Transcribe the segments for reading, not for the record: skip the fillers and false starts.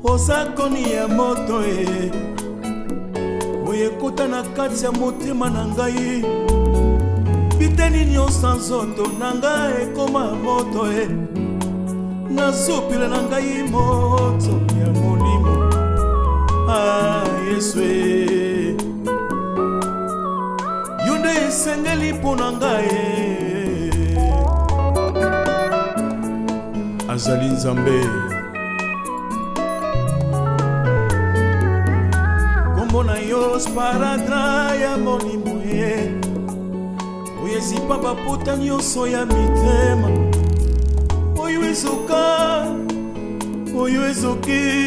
Osakoni ya moto oyekuta na kati ya motema na ngai biteni nyonso nzoto na ngai ekoma moto nasupila na ngai moto ya molimo Yesu yonde esengeli mpo na ngai azali Nzambe Mona yo sparadra ya molimo oyezipa baputa nyonso ya mitema oyo ezoka oyo ezoki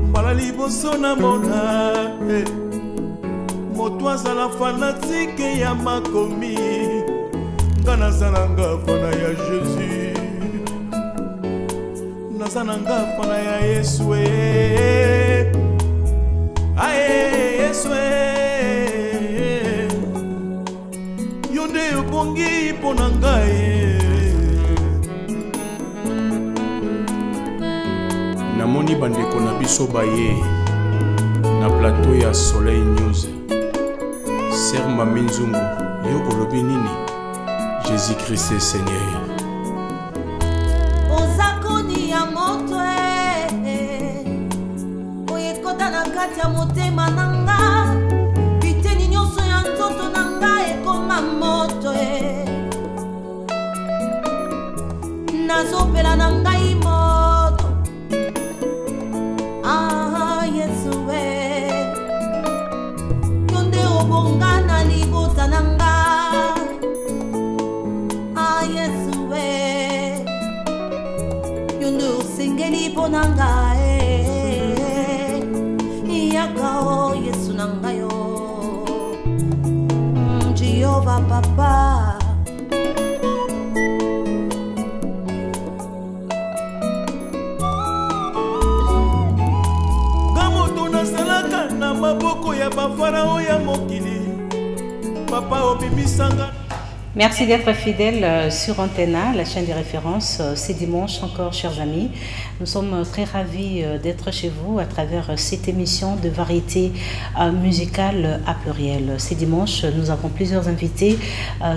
mbala liboso na mona moto azala fanatike ya makomi nga nazalanga fana ya Jésus nazananga fana ya Yesu Yesu yonde obongi mpo na ngai namoni bandeko na biso baye na plateau ya Soleil News Ser Mami Nzungu yo olobi nini Jésus Christ Seigneur kati ya motema nanga biteni nyonso ya nzoto nanga ekoma moto nazopela na ngai moto Yesu yonde obonga na libota nanga Yesu yonde osengeli mpo na ngai Yakao Yesu nangayo Jehovah Papa Gamoto nasalaka na maboko ya bafarao ya mokili Papa obimisanga. Merci d'être fidèle sur Antena, la chaîne des références. C'est dimanche encore, chers amis. Nous sommes très ravis d'être chez vous à travers cette émission de variété musicale à pluriel. C'est dimanche, nous avons plusieurs invités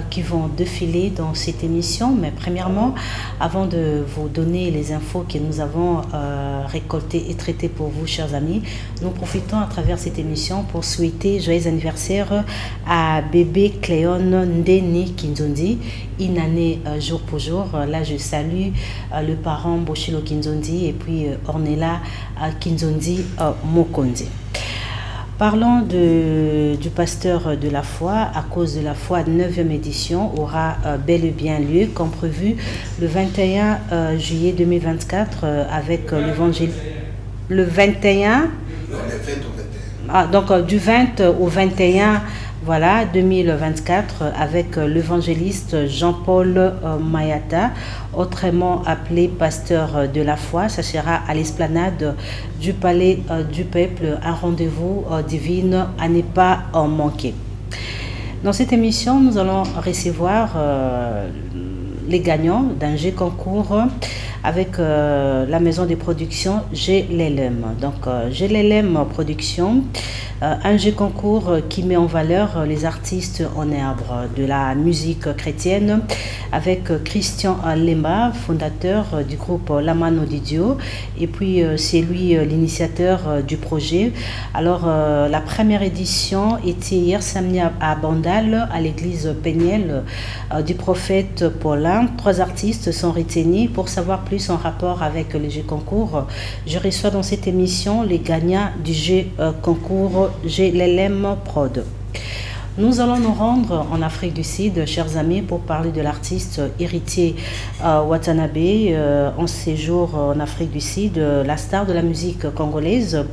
qui vont défiler dans cette émission. Mais premièrement, avant de vous donner les infos que nous avons récoltées et traitées pour vous, chers amis, nous profitons à travers cette émission pour souhaiter joyeux anniversaire à bébé Cléon Ndeni Kinzondi, une année jour pour jour. Là, je salue le parent Boshilo Kinzondi et puis Ornella Kinzondi Mokondi. Parlons du pasteur de la foi. À cause de la foi, 9e édition aura bel et bien lieu, comme prévu, le 21 juillet 2024 avec l'évangile. Le 21 donc du 20 au 21 voilà, 2024 avec l'évangéliste Jean-Paul Mayata, autrement appelé pasteur de la foi. Ça sera à l'esplanade du Palais du Peuple, un rendez-vous divin à ne pas en manquer. Dans cette émission, nous allons recevoir les gagnants d'un jeu concours avec la maison de production GLLM. Donc GLLM Production, un jeu concours qui met en valeur les artistes en herbe de la musique chrétienne avec Christian Lemba, fondateur du groupe La Mano Didio, et puis c'est lui l'initiateur du projet. Alors la première édition était hier samedi à Bandal, à l'église Péniel du prophète Paulin. 3 artistes sont retenus. Pour savoir plus en rapport avec le jeu concours, je reçois dans cette émission les gagnants du jeu concours GLLM Prod. Nous allons nous rendre en Afrique du Sud, chers amis, pour parler de l'artiste héritier Watanabe. En séjour en Afrique du Sud, la star de la musique congolaise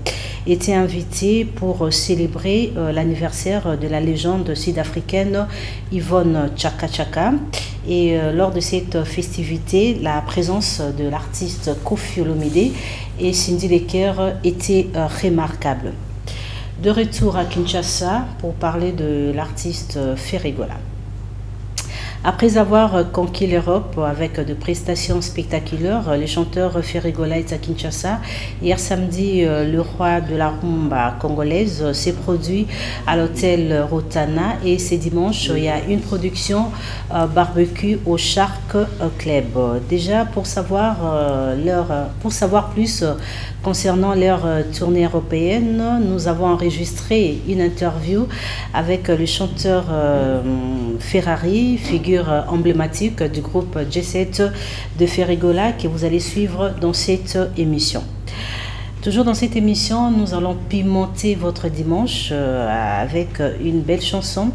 était invitée pour célébrer l'anniversaire de la légende sud-africaine Yvonne Chaka Chaka. Et lors de cette festivité, la présence de l'artiste Koffi Olomide et Cindy Leker était remarquable. De retour à Kinshasa pour parler de l'artiste Ferregola. Après avoir conquis l'Europe avec de prestations spectaculaires, le chanteur Ferregola est à Kinshasa. Hier samedi, le roi de la rumba congolaise s'est produit à l'hôtel Rotana et ce dimanche, il y a une production barbecue au Shark Club. Déjà, pour savoir plus concernant leur tournée européenne, nous avons enregistré une interview avec le chanteur Ferrari, figure emblématique du groupe G7 de Ferregola que vous allez suivre dans cette émission. Toujours dans cette émission, nous allons pimenter votre dimanche avec une belle chanson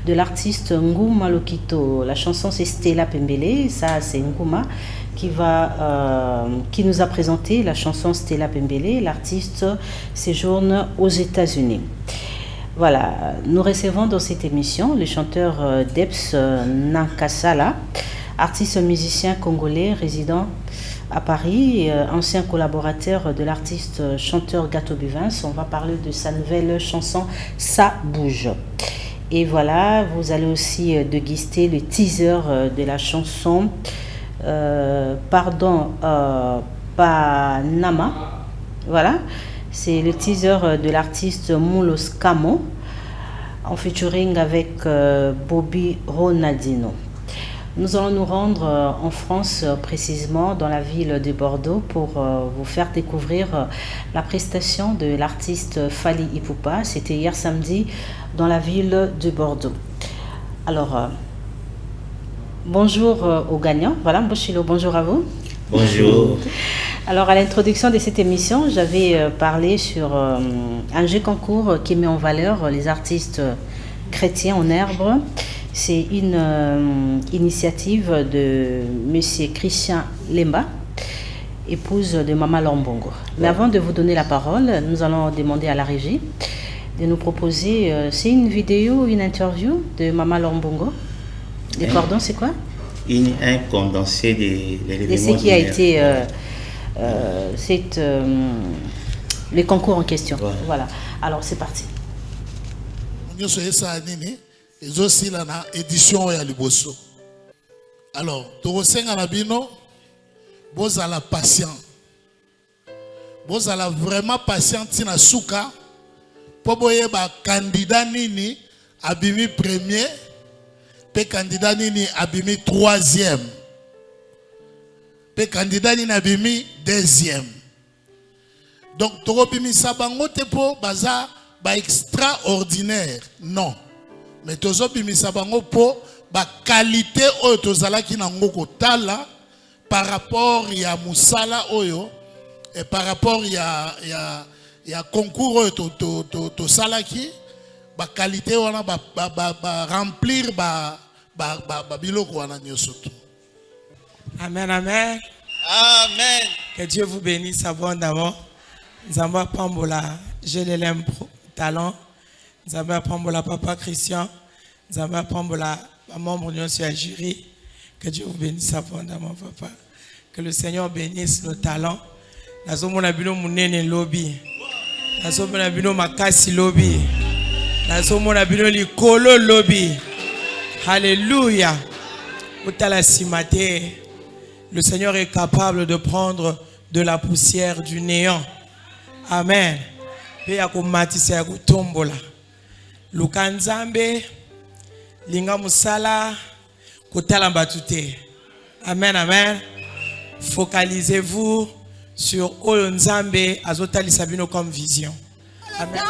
de l'artiste Ngouma Lokito. La chanson c'est Stella Pembele, ça c'est Ngouma qui nous a présenté la chanson Stella Pembele. L'artiste séjourne aux États-Unis. Voilà, nous recevons dans cette émission le chanteur Debs Nankasala, artiste musicien congolais résident à Paris, ancien collaborateur de l'artiste chanteur Gato Buvins. On va parler de sa nouvelle chanson Ça bouge. Et voilà, vous allez aussi déguster le teaser de la chanson Panama. Voilà. C'est le teaser de l'artiste Moulos Camo en featuring avec Bobby Ronaldinho. Nous allons nous rendre en France, précisément dans la ville de Bordeaux, pour vous faire découvrir la prestation de l'artiste Fally Ipupa. C'était hier samedi dans la ville de Bordeaux. Alors, bonjour aux gagnants. Voilà, Mboshilo, bonjour à vous. Bonjour. Alors, à l'introduction de cette émission, j'avais parlé sur un jeu concours qui met en valeur les artistes chrétiens en herbe. C'est une initiative de M. Christian Lemba, épouse de Mama Lombongo. Mais avant de vous donner la parole, nous allons demander à la régie de nous proposer, c'est une vidéo, une interview de Mama Lombongo. Les cordons, c'est quoi? Un condensé des de ce qui a été le concours en question. Ouais. Voilà. Alors, c'est parti. Et aussi la édition ya liboso. Alors, tokosenga na bino bozala patient. Bozala vraiment patient tina suka po boyeba candidat nini abimi premier pe candidat nini abimi troisième pe candidat nini abimi deuxième. Donc tokobimisa bango te po baza ba extraordinaire. Non. Mais tozo bimisa bango po ba qualité oyo tozalaki nango kotala par rapport ya musala oyo et par rapport ya concours oyo to salaki ba qualité wana ba remplir ba biloko wana nyosoto. Amen, amen. Amen. Que Dieu vous bénisse abondamment. Nzamba Pambola, je l'aime talent. Nzamba Pambola Papa Christian, Nzamba Pambola membre de notre jury. Que Dieu vous bénisse abondamment, Papa. Que le Seigneur bénisse nos talents. Nazomona bino munene lobby. Nazomona bino makasi lobby. Nazomona bino likolo lobby. Alléluia. Utala simate. Le Seigneur est capable de prendre de la poussière du néant. Amen. Pe yakumatisa yakutombola. Lukanzambe linga musala kotala batute. Amen, amen. Focalisez-vous sur Oyo Nzambe azotali sabino comme vision. Amen.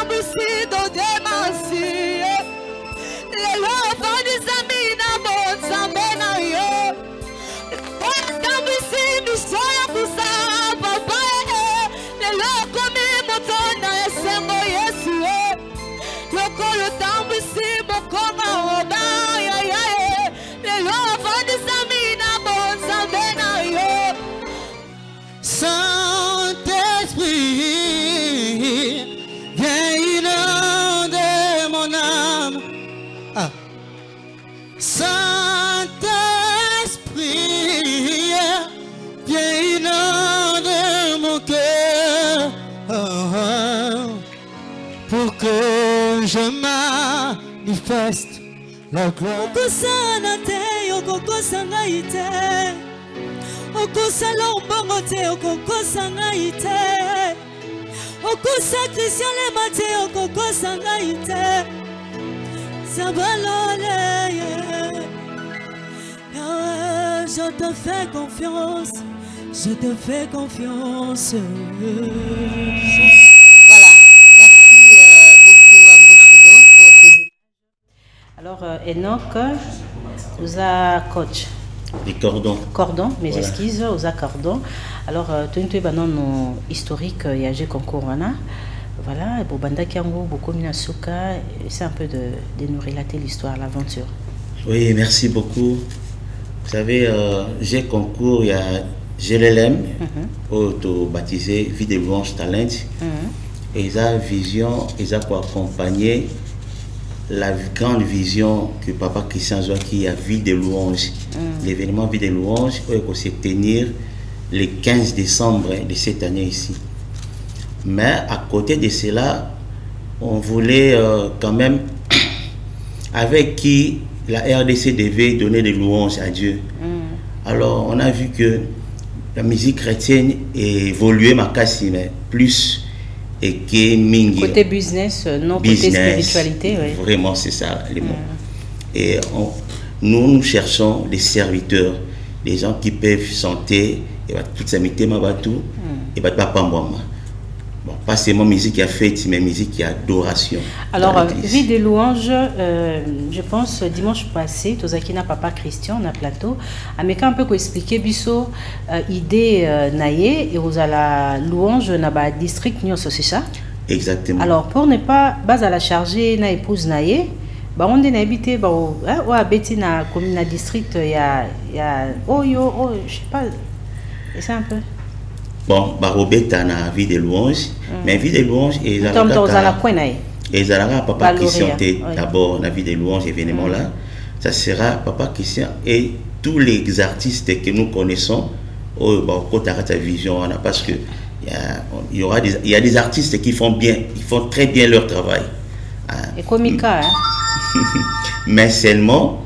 Lokolo tambusi boko que je manifeste la gloire. okosana te okokosa ngai te okosala mbongo te okokosa ngai te okosa Christian Lema te okokosa ngai te Sabalole je te fais confiance je te fais confiance. Voilà, merci beaucoup à Mboshilo pour ces images. Alors Enoch, vous a coach. Les cordons. Cordon, mes Voilà. excuses, aux cordon. Alors, tout un peu historique, il y a un concours. Voilà, et pour Banda Kiango, beaucoup Minasuka, c'est un peu de nous relater l'histoire, l'aventure. Oui, merci beaucoup. Vous savez, j'ai concours, il y a GLLM, auto-baptisé Vie de Louange Talent. Et ils ont vision, ils ont pour accompagner la grande vision que Papa Christian Zoa qui a Vie de Louange. L'événement Vie de Louange va se tenir le 15 décembre de cette année ici. Mais à côté de cela, on voulait quand même, avec qui la RDC devait donner des louanges à Dieu. Alors on a vu que la musique chrétienne évoluait mais plus et que mingi. Côté business, non côté spiritualité. Oui. Vraiment, c'est ça les mots. Et nous cherchons des serviteurs, des gens qui peuvent chanter, et toute sa mité mabatou, et pas pambouama. Bon, pas seulement musique qui a fête, mais musique qui a adoration. Alors, Vie de louange, je pense dimanche passé, Tozakina Papa Christian, on a plateau, Ameka un peu expliquer biso idée naïe et aux à la louange na ba district nyos c'est ça? Exactement. Alors, pour ne pas base à la charger na épouse naïe, bah on est habité bah ou habité na commune na district il y a je sais pas, c'est un peu. Bon, Barobeta na Vie de louange, mais Vie de louange et Papa Christian d'abord la Vie de louange événement là, ça sera Papa Christian et tous les artistes que nous connaissons au Kotarata Vision parce que il y a des artistes qui font bien, ils font très bien leur travail. Et comica mais seulement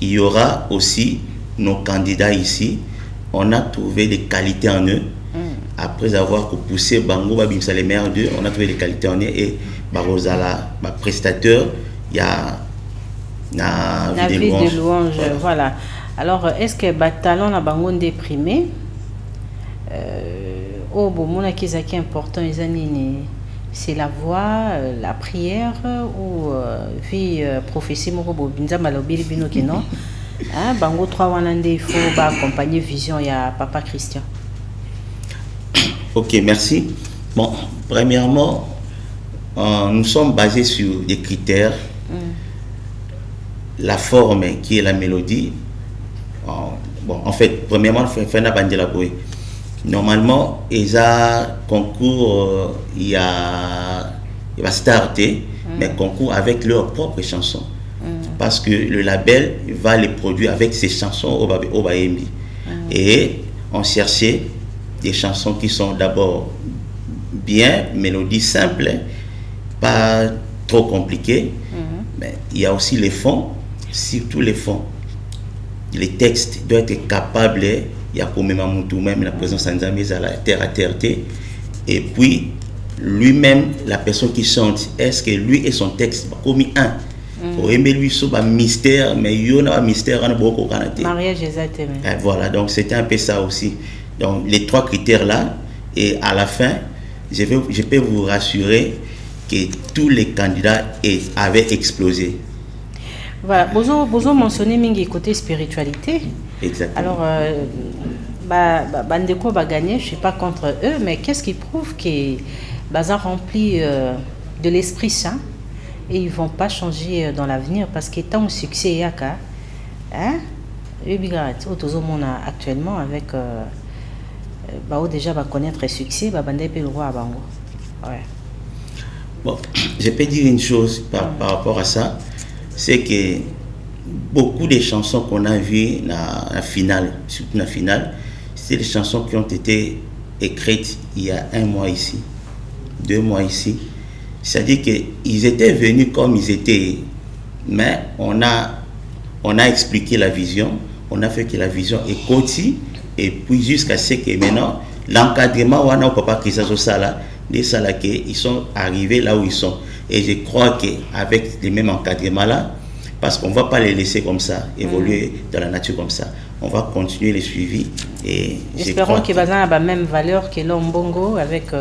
il y aura aussi nos candidats ici, on a trouvé des qualités en eux. Après avoir poussé Bango, les meilleurs d'eux, on a trouvé des qualités en eux et Barozala, prestateur, il y a la vie de louange. Voilà. Alors, est-ce que Batalon a Bango déprimé? Oh, bon, mon qui est important, c'est la voix, la prière ou vie prophétie, Morobo, Binza Malobili Binokeno. Bango 3 Wanande, il faut accompagner Vision, il y a Papa Christian. Ok, merci. Bon, premièrement, nous sommes basés sur des critères. La forme qui est la mélodie. Bon, en fait, premièrement, Fena Bandela Boy. Normalement, il y a concours, il va starter, mais concours avec leurs propres chansons. Parce que le label va les produire avec ses chansons au Baembi. Et on cherchait des chansons qui sont d'abord bien, mélodies simples, pas trop compliquées, mais il y a aussi les fonds, surtout les fonds. Les textes doivent être capables, il y a comme même la présence en Zambie à la terre à terre, et puis lui-même, la personne qui chante, est-ce que lui et son texte, comme un, pour aimer lui, c'est un mystère, mais il y a un mystère, on a beaucoup de mariage exactement. Voilà, donc c'était un peu ça aussi. Donc les trois critères là, et à la fin, je peux vous rassurer que tous les candidats avaient explosé. Voilà, vous mentionnez mingi côté spiritualité. Exactement. Alors, Bandeko va gagner, je ne suis pas contre eux, mais qu'est-ce qui prouve que Baza rempli de l'Esprit Saint et ils ne vont pas changer dans l'avenir parce que tant au succès il y a qu'à actuellement avec déjà va connaître le succès, le roi à Bango. Ouais. Bon, je peux dire une chose par rapport à ça, c'est que beaucoup de chansons qu'on a vues dans la finale, surtout la finale, c'est des chansons qui ont été écrites il y a 1 mois ici, 2 mois ici. C'est-à-dire qu'ils étaient venus comme ils étaient, mais on a expliqué la vision, on a fait que la vision est continue, et puis jusqu'à ce que maintenant, l'encadrement, on a papa qui ils sont arrivés là où ils sont. Et je crois qu'avec les mêmes encadrements là, parce qu'on ne va pas les laisser comme ça, évoluer dans la nature comme ça, on va continuer les suivis. Et espérons qu'ils vont avoir la même valeur que l'Ombongo avec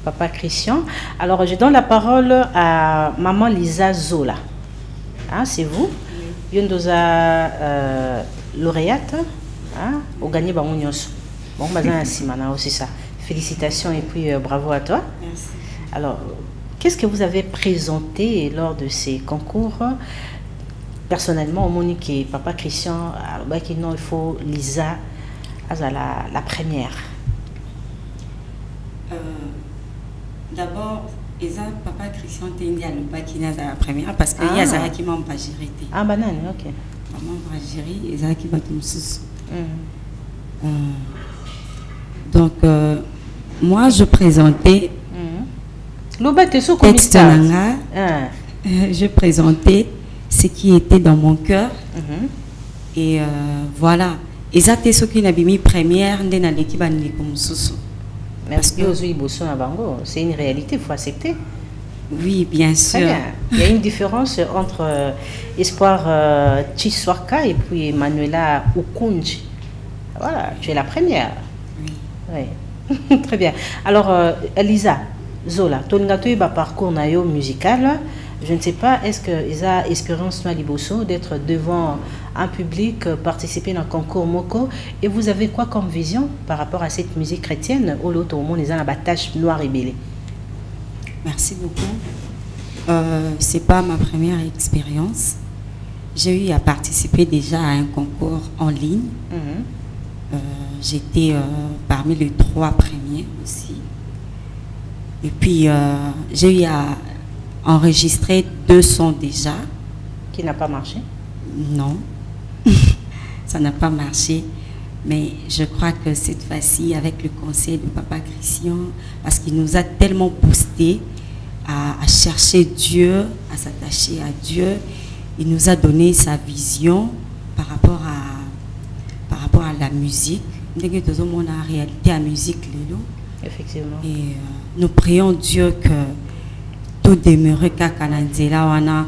Papa Christian. Alors, je donne la parole à Maman Lisa Zola. Hein, c'est vous. Yondoza lauréate. Au gagné Bamounios. Bon, aussi ça. Félicitations et puis bravo à toi. Merci. Alors, qu'est-ce que vous avez présenté lors de ces concours? Personnellement, au Monique et Papa Christian, il faut Lisa à la première. D'abord, Papa Christian Tendi à la première parce que Yazara qui m'a pas géré. Ah, banane, ok. Maman va gérer, Yazara qui va tout sous. Donc, moi, je présentais. Je présentais ce qui était dans mon cœur. Et voilà. Exactement ce qui n'a pas mis première, parce que c'est une réalité, il faut accepter. Oui, bien sûr. Il y a une différence entre Espoir Chiswaka et puis Manuela Ukunji. Voilà, tu es la première. Oui. Très bien. Alors, Elisa Zola, ton parcours musical, je ne sais pas, est-ce que Isa expérience Liboso d'être devant un public, participer dans un concours Moko, et vous avez quoi comme vision par rapport à cette musique chrétienne ou l'autre au monde, ils ont la bataille noire et belle? Merci beaucoup. C'est pas ma première expérience. J'ai eu à participer déjà à un concours en ligne. J'étais parmi les 3 premiers aussi. Et puis, j'ai eu à enregistrer 2 sons déjà. Qui n'a pas marché? Non, ça n'a pas marché. Mais je crois que cette fois-ci, avec le conseil de Papa Christian, parce qu'il nous a tellement boosté à chercher Dieu, à s'attacher à Dieu, il nous a donné sa vision par rapport à la musique. Nous avons en réalité la musique. Effectivement. Et nous prions Dieu que tout demeure Kakananzela,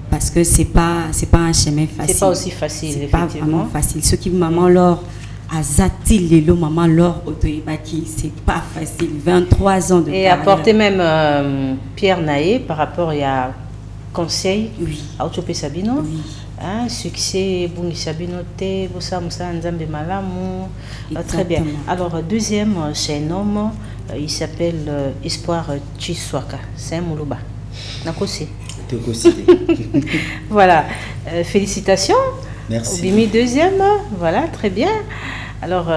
parce que c'est pas un chemin facile. C'est pas aussi facile, c'est effectivement. Pas vraiment facile. Ce qui maman leur a zati lelo maman leur autoibaki, c'est pas facile. 23 ans de et apporter même Pierre Naé par rapport à conseil. Oui. À Autopé Sabino. Oui. Hein, succès, Bungi Sabino Te, Bossa Moussa Nzambe Malamu. Très bien. Alors, deuxième, c'est un homme, il s'appelle Espoir Chiswaka. C'est un Moulouba. Nakosi. Voilà. Félicitations. Merci. Bimi deuxième. Voilà, très bien. Alors,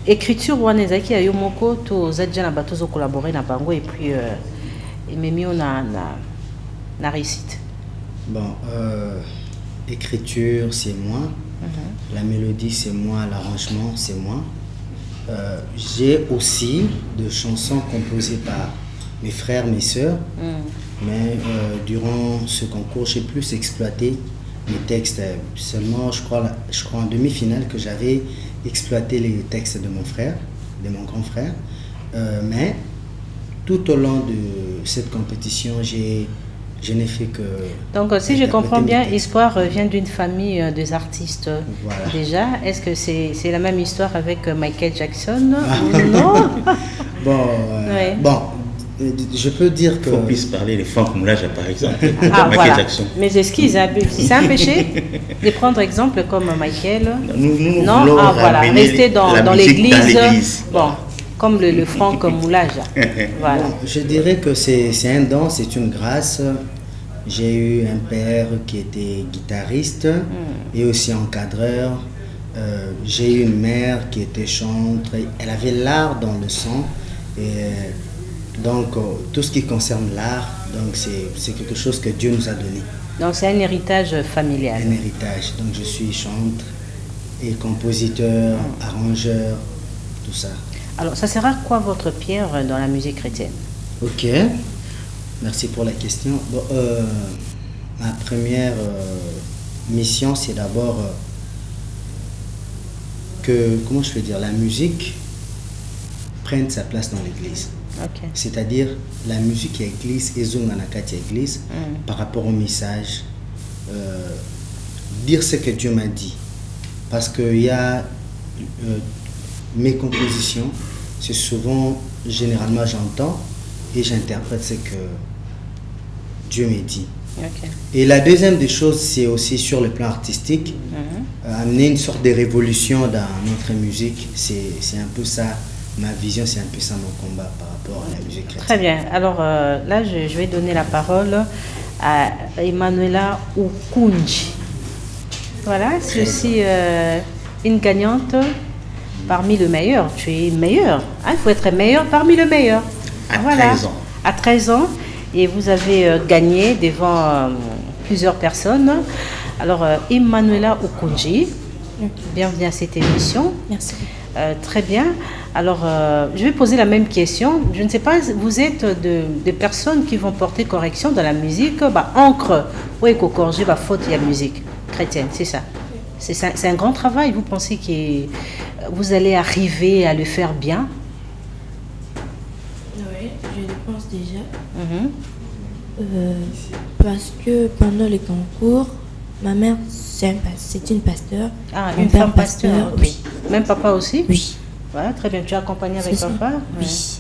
écriture Wanezaki a Yomoko, to Zadjana Batozo collaborer na Bango et puis Ememio na réussite. Bon, écriture, c'est moi. La mélodie, c'est moi. L'arrangement, c'est moi. J'ai aussi des chansons composées par mes frères, mes sœurs. Mais durant ce concours, j'ai plus exploité mes textes. Seulement, je crois en demi-finale que j'avais exploité les textes de mon frère, de mon grand frère. Mais tout au long de cette compétition, je n'ai fait que... Donc, si je comprends bien, Espoir vient d'une famille des artistes. Voilà. Déjà, est-ce que c'est la même histoire avec Michael Jackson ou non? Bon, je peux dire que... Il faut plus parler de Franck Moulaja, par exemple. Michael voilà. Jackson. Mais est-ce qu'ils abusent? C'est un péché de prendre exemple comme Michael? Nous non, voulons voilà. Rester dans l'église. Bon. Comme le Franck Moulaja. Voilà. Bon, je dirais que c'est un don, c'est une grâce. J'ai eu un père qui était guitariste et aussi encadreur. J'ai eu une mère qui était chantre. Elle avait l'art dans le sang. Et donc, tout ce qui concerne l'art, c'est quelque chose que Dieu nous a donné. Donc, c'est un héritage familial. Un héritage. Donc, je suis chantre et compositeur, arrangeur, tout ça. Alors, ça sera quoi votre pierre dans la musique chrétienne? Ok, merci pour la question. Bon, ma première mission, c'est d'abord que, comment je peux dire, la musique prenne sa place dans l'église. Okay. C'est-à-dire la musique église et zonganakati église par rapport au message, dire ce que Dieu m'a dit. Parce qu'il y a mes compositions, c'est souvent, généralement j'entends et j'interprète ce que Dieu me dit. Okay. Et la deuxième des choses, c'est aussi sur le plan artistique, amener une sorte de révolution dans notre musique. C'est un peu ça, ma vision, c'est un peu ça mon combat par rapport à la musique chrétienne. Très bien. Alors là, je vais donner la parole à Emmanuela Okunji. Voilà, c'est aussi une gagnante parmi le meilleur. Tu es meilleur. Hein? Il faut être meilleur parmi le meilleur. À 13 ans. À 13 ans. Et vous avez gagné devant plusieurs personnes. Alors, Emmanuela Okunji, bienvenue à cette émission. Merci. Très bien. Alors, je vais poser la même question. Je ne sais pas, vous êtes des personnes qui vont porter correction dans la musique. Encre, oui, corriger la faute, il y a musique chrétienne, c'est ça. C'est un grand travail. Vous pensez que vous allez arriver à le faire bien? Oui, je le pense déjà. Parce que pendant les concours, ma mère, c'est une pasteur. Ah, mon une père femme pasteur, oui. Même papa aussi? Oui. Voilà, très bien. Tu as accompagné avec papa? Oui.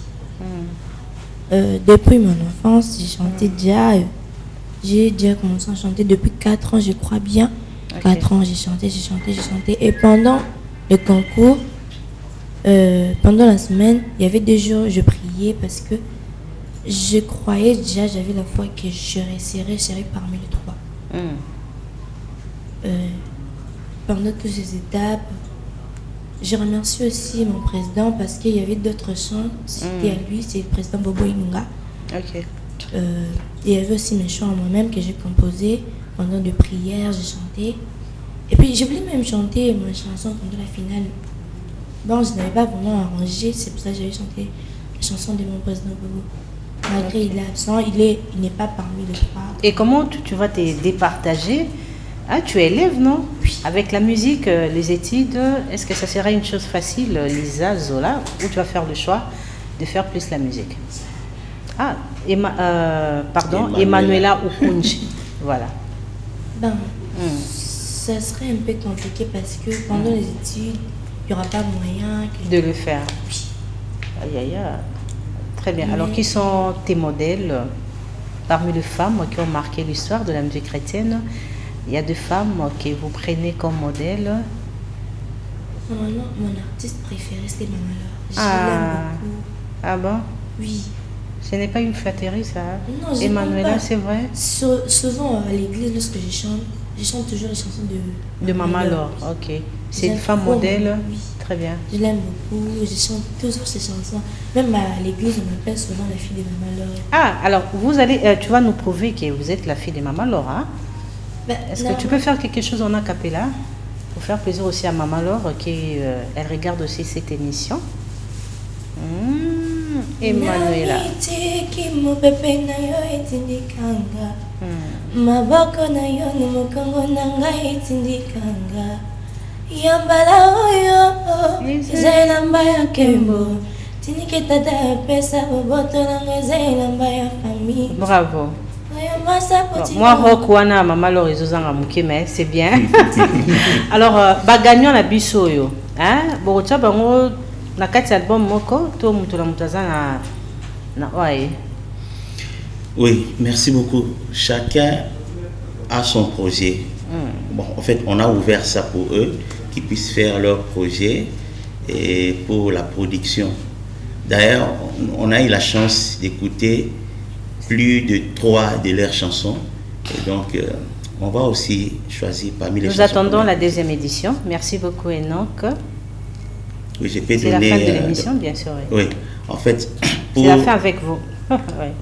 Depuis mon enfance, j'ai chanté déjà. J'ai déjà commencé à chanter depuis 4 ans, je crois bien. Okay. 4 ans, j'ai chanté. Et pendant le concours, pendant la semaine, il y avait des jours où je priais parce que je croyais déjà, j'avais la foi que je serais parmi les 3. Pendant toutes ces étapes, je remercie aussi mon président parce qu'il y avait d'autres chants. C'était à lui, c'est le président Bobo Inunga. Ok. Il y avait aussi mes chants à moi-même que j'ai composés pendant des prières, j'ai chanté. Et puis j'ai voulu même chanter ma chanson pendant la finale. Bon, je n'avais pas vraiment arrangé, c'est pour ça que j'avais chanté la chanson de mon président Bobo. Malgré il est absent, il n'est pas parmi les 3. Et comment tu vas te départager? Ah, tu es élève, non? Oui. Avec la musique, les études, est-ce que ça serait une chose facile, Lisa, Zola, ou tu vas faire le choix de faire plus la musique? Ah, Emmanuela Okunji. Voilà. Ça serait un peu compliqué parce que pendant les études, il n'y aura pas moyen de le faire. Oui. Aïe, aïe, aïe. Très bien. Alors, qui sont tes modèles parmi les femmes qui ont marqué l'histoire de la musique chrétienne? Il y a des femmes que vous prenez comme modèle? Normalement, mon artiste préféré, c'est Maman Laure. Je l'aime beaucoup. Ah bon? Oui. Ce n'est pas une flatterie, ça? Non, Emmanuela, c'est vrai? Souvent, à l'église, lorsque je chante toujours les chansons de Maman Laure. Ok. C'est une femme modèle? Oui. Très bien. Je l'aime beaucoup. Je chante toujours ses chansons. Même à l'église, on m'appelle souvent la fille de Maman Laure. Ah, alors, tu vas nous prouver que vous êtes la fille de Maman Laure, hein? Est-ce que tu peux faire quelque chose en a cappella pour faire plaisir aussi à Maman Laure elle regarde aussi cette émission? Emmanuela. Maboko na yo na mokongo na ngai etindikanga yambala oyo ezalamba ya nkembo tinike tata apesa boboto na ngai ezalamba ya famille. Bravo. Moi, Rokwana, Maman Laure, mais c'est bien. Alors, gagnons la bisoyo. Hein? Bon, tu as na kati album moko, to mutula mutazana na ouais. Oui, merci beaucoup. Chacun a son projet. Bon, en fait, on a ouvert ça pour eux, qu'ils puissent faire leur projet et pour la production. D'ailleurs, on a eu la chance d'écouter plus de 3 de leurs chansons. Et donc, on va aussi choisir parmi les chansons. Nous attendons la deuxième édition. Merci beaucoup, Enoch. Oui, je peux donner... C'est la fin de l'émission, bien sûr. Oui, en fait... C'est la fin avec vous. Oui.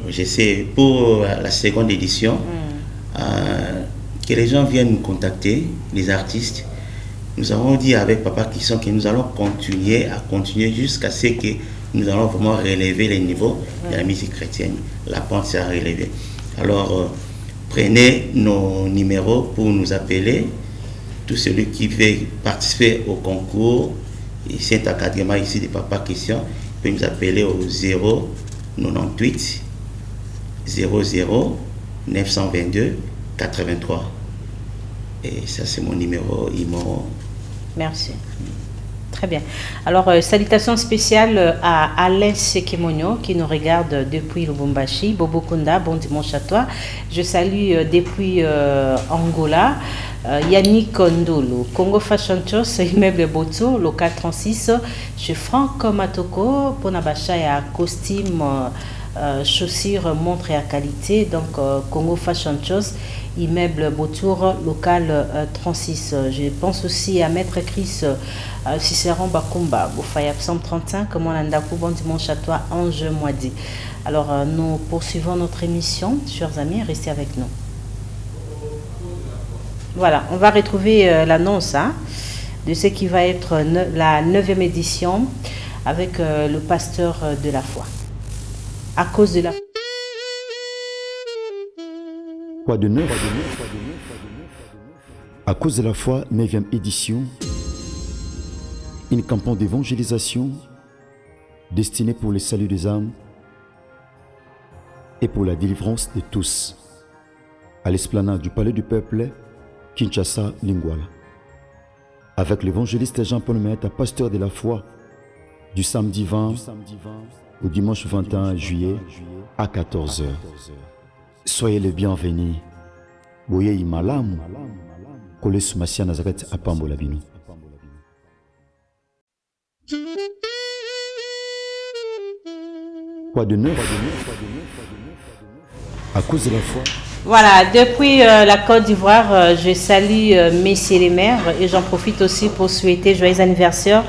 Je sais, pour la seconde édition, que les gens viennent nous contacter, les artistes, nous avons dit avec Papa Christian que nous allons continuer jusqu'à ce que nous allons vraiment relever les niveaux de la musique chrétienne. La pente s'est relevée. Alors, prenez nos numéros pour nous appeler. Tout celui qui veut participer au concours, et cet encadrement ici de Papa Christian, peut nous appeler au 098 00 922 83. Et ça, c'est mon numéro IMO. Merci. Très bien. Alors, salutations spéciales à Alain Sekemonyo qui nous regarde depuis Lubumbashi. Bobo Kunda, bon dimanche à toi. Je salue depuis Angola. Yannick Kondolo, Congo Fashion Choice, immeuble Boto, local 36, chez Franck Matoko, Ponabacha et costume, chaussures, montres et à qualité. Donc, Congo Fashion Choice, immeuble Botour, local 36. Je pense aussi à Maître Chris Cicéron Bakumba, Bofaya 135, mon Andakou, bon dimanche à toi, Ange Moidi. Alors, nous poursuivons notre émission, chers amis, restez avec nous. Voilà, on va retrouver l'annonce de ce qui va être la 9e édition avec le pasteur de la foi. À cause de la... Quoi de neuf? À cause de la foi, 9e édition, une campagne d'évangélisation destinée pour le salut des âmes et pour la délivrance de tous, à l'esplanade du Palais du Peuple, Kinshasa, Lingwala, avec l'évangéliste Jean-Paul Mehta, pasteur de la foi, du samedi 20 au dimanche 21 juillet à 14h. Soyez les bienvenus. Boye imalamu, kole sumasia Nazareth apambola bino. Quoi de neuf? À cause de la foi. Voilà, depuis la Côte d'Ivoire, je salue messieurs les maires et j'en profite aussi pour souhaiter joyeux anniversaire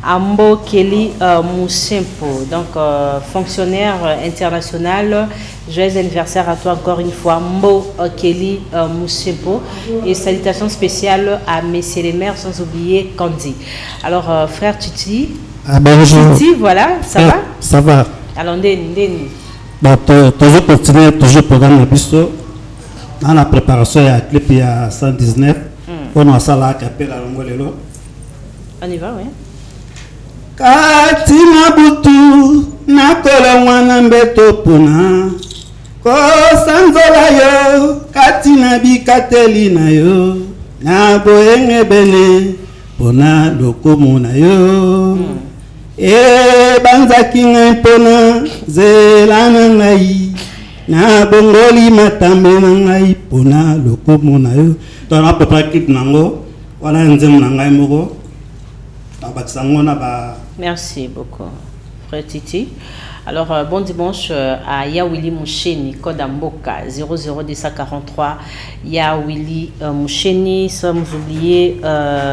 à Mbo Kelly Moussempo, donc fonctionnaire international. Joyeux anniversaire à toi encore une fois, Mbo Kelly Moussempo, et salutations spéciales à messieurs les maires, sans oublier Candy. Alors, frère Titi, Titi, voilà, ça va? Ça va. Alors, Ndeni. Toujours continuer, toujours programme de bisto. Dans la préparation, il y a un clip, il y a 119. On a ça là, capé la longue. On y va, oui. Katina butu na kola mwana mbeto pona ko sanzola yo katina bikateli na yo na boyenge bene pona lokomo na yo e banzaki ngai pona zelana ngai na bongoli matambe na ngai pona lokomo na yo. Donc à peu près clip nango wala nzemu na ngai moko abakisangona ba. Merci beaucoup, frère Titi. Alors, bon dimanche à Yawili Moucheni, Kodamboka, 00243. Yawili Moucheni, sans oublier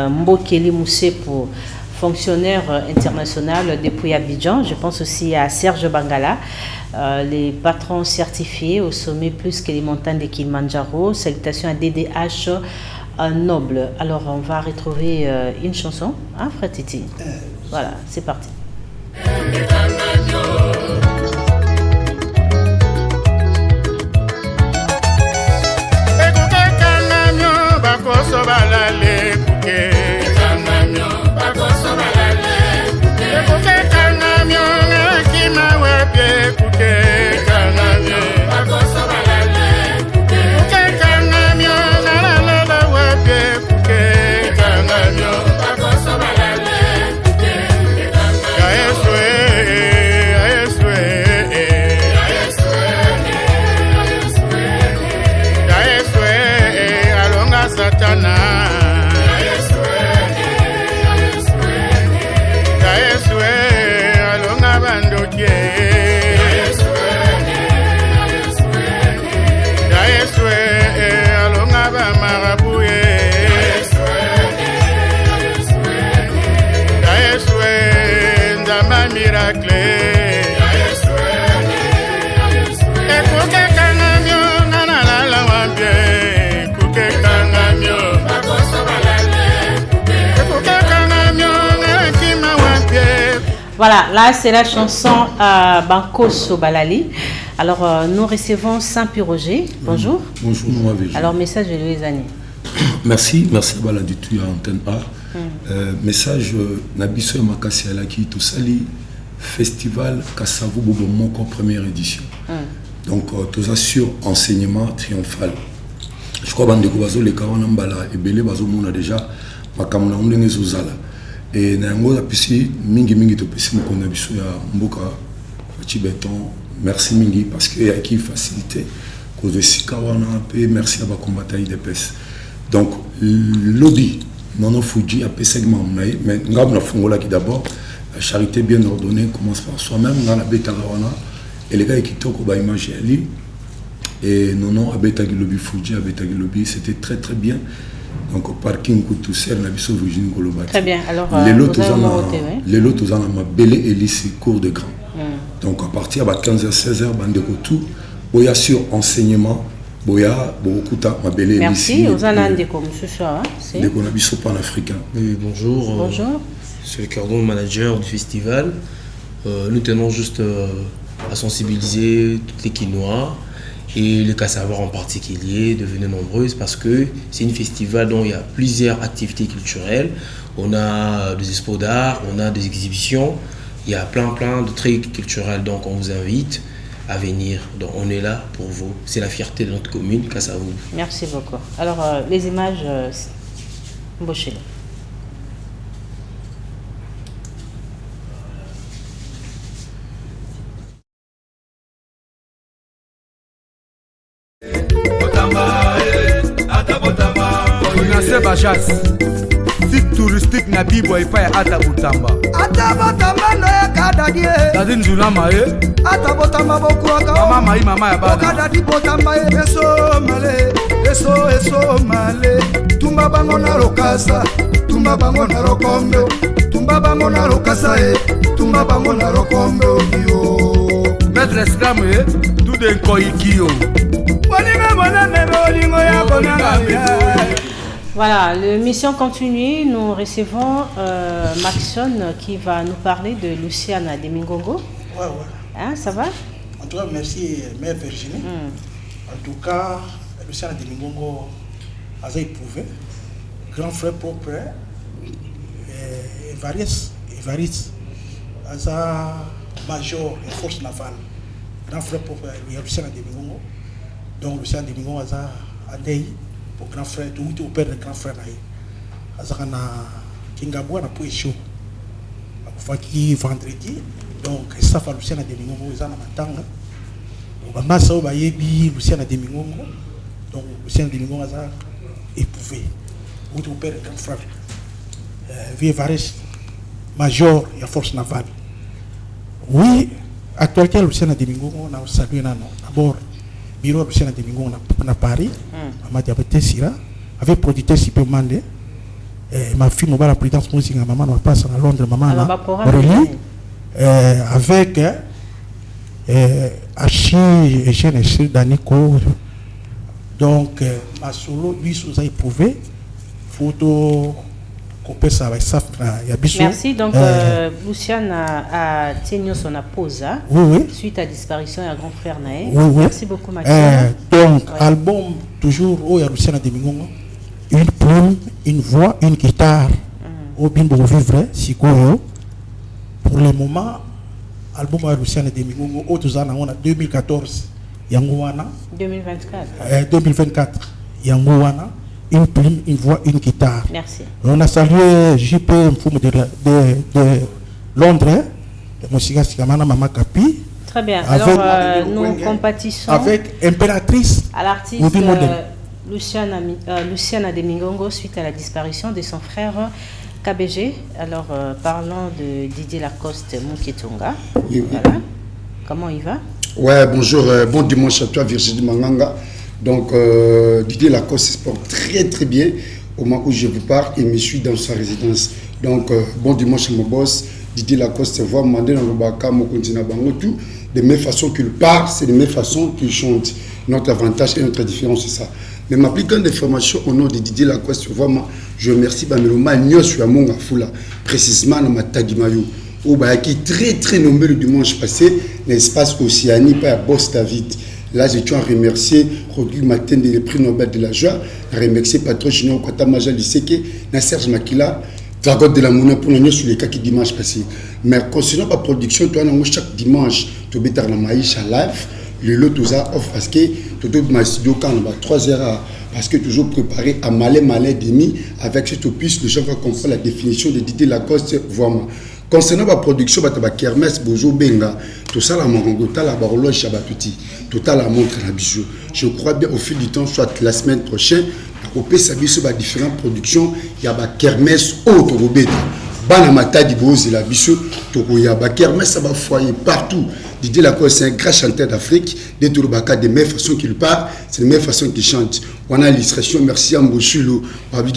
Mbokeli Moussepo, fonctionnaire international depuis Abidjan. Je pense aussi à Serge Bangala, les patrons certifiés au sommet plus que les montagnes de Kilimanjaro. Salutations à DDH Noble. Alors, on va retrouver une chanson, hein, frère Titi? Voilà, c'est parti. Voilà, là c'est la chanson Banco Sobalali. Alors nous recevons Saint-Roger. Bonjour. Bonjour, moi Virginie. Alors message de Louis Annie. Merci à la du tout à Antenne A. Message Nabiso et Makasi Alaki, tout sali festival Kassavu Bobo Moko première édition. Donc tout ça sur enseignement triomphal. Je crois que les Kawana Mbala et Belé Bazo Mouna déjà Makamuna Ondenge Zozala. Et Nango Apisi Mingi Mingi Topesi Mokona Biso ya Mboka Tibeton. Merci Mingi parce qu'il y a qui facilité. Cause de Sikawana et merci à la combattant IDPS. Donc lobby non Fuji a peu segment mais ngam na fongola qui d'abord la charité bien ordonnée commence par soi-même dans la bêta Gawana et les gars qui toko ba image ali et non à bêta lobby Fuji à bêta lobby c'était très très bien. Donc au parking tout seul na biso Virginie Koloba. Très bien. Alors les lots aux ma belle et lycée cours de grand. Donc à partir de 15h 16h bande de tout boya sur enseignement. Boya, Bokuta, Mabele. Merci, aux Anandés comme ce soir. Dès qu'on a vu ce pan-africain. Oui, bonjour. Bonjour. Je suis le cordon manager du festival. Nous tenons juste à sensibiliser toutes les Quinois et les Kassavars en particulier, devenir nombreuses parce que c'est une festival dont il y a plusieurs activités culturelles. On a des expos d'art, on a des exhibitions, il y a plein de trucs culturels, donc on vous invite à venir. Donc on est là pour vous. C'est la fierté de notre commune, Kassavu. Merci beaucoup. Alors les images, embauchez-les. Site touristique na bibo epai ata botamba. Ata botamba no ya kadadie. Dadi nzulama Ata botamba bokuaka. Mama ya bana. Kadadi botamba eso male. Tumba bango na lokasa. Tumba bango na rokombe. Tumba bango na lokasa Tumba bango na rokombe yo. Maître Scram tout de koikio. Voilà, l'émission continue. Nous recevons Maxon qui va nous parler de Luciana de Mingongo. Ouais. Hein, ça va? En tout cas, merci, Mère Virginie. En tout cas, Luciana de Mingongo a éprouvé. Grand frère propre, Évariste, a major et force navale. Grand frère propre, Luciana de Mingongo. Donc, Luciana de Mingongo a adhéré. Pour grand frère, tout au père de grand frère naï. Azakana Kingabwa na poisson. Akufaki vendredi. Donc ça fait Luciana de Mingongo ezana matanga. Obamasa obayebi Luciana de Mingongo. Donc Luciana de Mingongo a éprouvé. Tout au père de grand frère. Vieux Vares major et force navale. Oui, actuellement Luciana de Mingongo na salué nano. D'abord bureau Luciana de Mingongo na Paris. Ma diabète Sira avait produit si peu mandé. Ma fille nous va la présidence musique maman nous passe à Londres maman avec Archie et Jeune Danico. Donc ma solo lui sous a éprouvé photo couper ça avec ça merci. Donc Luciana a tenu son pause suite à disparition à grand frère Naé. Merci beaucoup Maxime. Donc album toujours où il y a Luciana de Mingongo, une plume, une voix, une guitare au bimbo vivre sikoyo. Pour le moment album à Luciana de Mingongo au tuzana on a 2014 yangoana 2024 yangoana. Une plume, une voix, une guitare. Merci. On a salué JP Mfume de Londres, de Mosiga Sikamana Mama Kapi. Très bien. Alors, nous compatissons avec Impératrice à l'artiste Luciana de Mingongo suite à la disparition de son frère KBG. Alors, parlons de Didier Lacoste Muketunga. Oui. Voilà. Comment il va? Ouais, bonjour, bon dimanche à toi Virginie Manganga. Donc Didier Lacoste se porte très très bien au moment où je vous parle et me suis dans sa résidence. Donc bon dimanche à mon boss. Didier Lacoste se voit demander dans le Baka, mon continent Bango, tout. De la même façon qu'il parle, c'est de la même façon qu'il chante. Notre avantage et notre différence, c'est ça. Mais m'appliquant des formations au nom de Didier Lacoste, vraiment, je remercie Bameloma Nyo sur mon Fula, précisément dans ma Tagimayo. où qui est très très nombreux le dimanche passé, l'espace Océanie par Boss David. Là, je tiens à remercier Rodrigue Matin de le prix Nobel de la joie, à remercier Patron Junior Kwata Maja Liseke, Serge Makila, Dragot de la Mouna pour nous sur les cas qui dimanche passé. Mais concernant la production, tu as chaque dimanche, tu as la maïs à live, le lot tout ça off parce que tu as ma studio quand on va 3 heures parce que toujours préparé à malais demi avec cette opus, les gens vont comprendre la définition de Didier Lacoste vraiment. Concernant la production, la kermesse, Bozo Benga, tout ça, la marango, tout la barologe, Chabatuti, tout la montre la bijou. Je crois bien au fil du temps, soit la semaine prochaine, au PSAB sur différentes productions, il y a la kermesse autre robeta. Banamata di Boz et la bichou, il y a la kermesse, ça va foyer partout. Didier Lacoste, c'est un grand chanteur d'Afrique. Des Tourobaka, des mêmes façons qu'il parle, c'est les mêmes façons qu'il chante. On a l'illustration, merci à Mbochulo,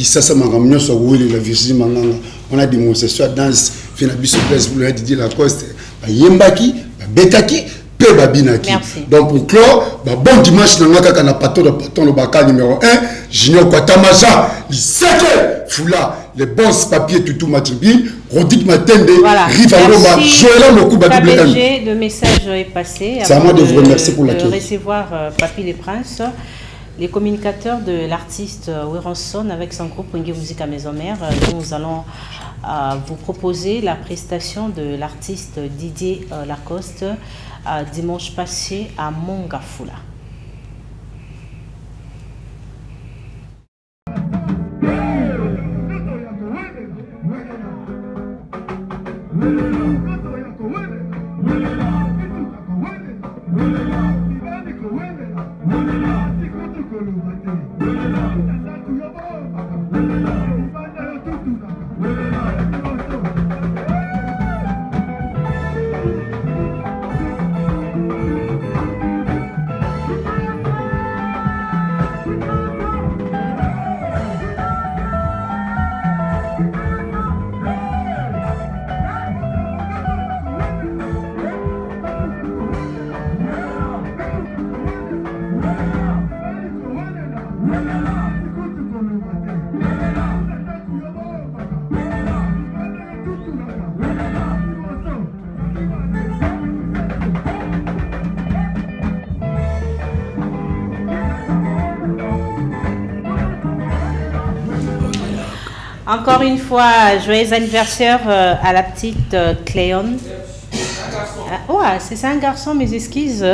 Sasa Mangamio, la Virginie Manganga. On a démonstration danse, Fenabiso Place, Didier Lacoste, Yembaki, Betaki, Pe Babinaki. Donc pour clore, bon dimanche, dans le paton le Baka numéro 1, Junior Kwatamaja, il sait Foula, les bons papiers tout Matribi, Rodrigue Matende, Rivaloma, Joël Mokuba WM. Le message est passé. C'est à moi de vous remercier pour l'accueil. De recevoir Papy Les Princes, les communicateurs de l'artiste Weronson avec son groupe Wenge Musique à Maison Mère. Nous allons vous proposer la prestation de l'artiste Didier Lacoste dimanche passé à Mongafula. Encore une fois, joyeux anniversaire à la petite Cléon. C'est un garçon, mes excuses.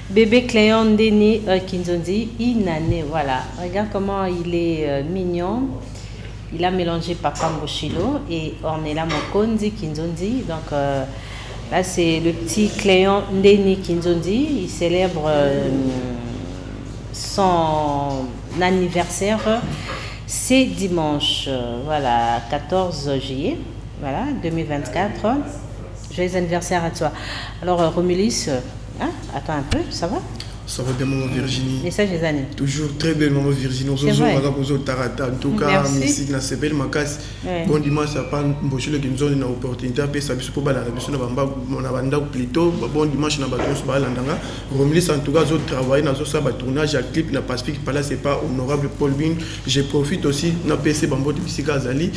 Bébé Cléon Denis Kinzondi, Inane, voilà. Regarde comment il est mignon. Il a mélangé Papa Mboshilo et Ornella Mokondi Kinzondi. Donc là, c'est le petit Cléon Denis Kinzondi. Il célèbre son anniversaire. C'est dimanche, voilà, 14 juillet, voilà, 2024. Joyeux anniversaire à toi. Alors, Romulis, attends un peu, ça va? Ça va bien, maman Virginie. Message des années. Toujours très belle, maman Virginie. C'est vrai. En tout cas, merci. C'est belle, ma casse. Bon dimanche, ça pas Mboshilo qui nous donne une opportunité. Après, ça peut pas la mission de plutôt. Bon dimanche, on a battu ce bal. Romulis, en tout cas, j'ai travaillé dans ce tournage à clip, dans Pacifique. Là, c'est pas honorable Paul Bing. Je profite aussi dans PC Bambo de Bissika Azali.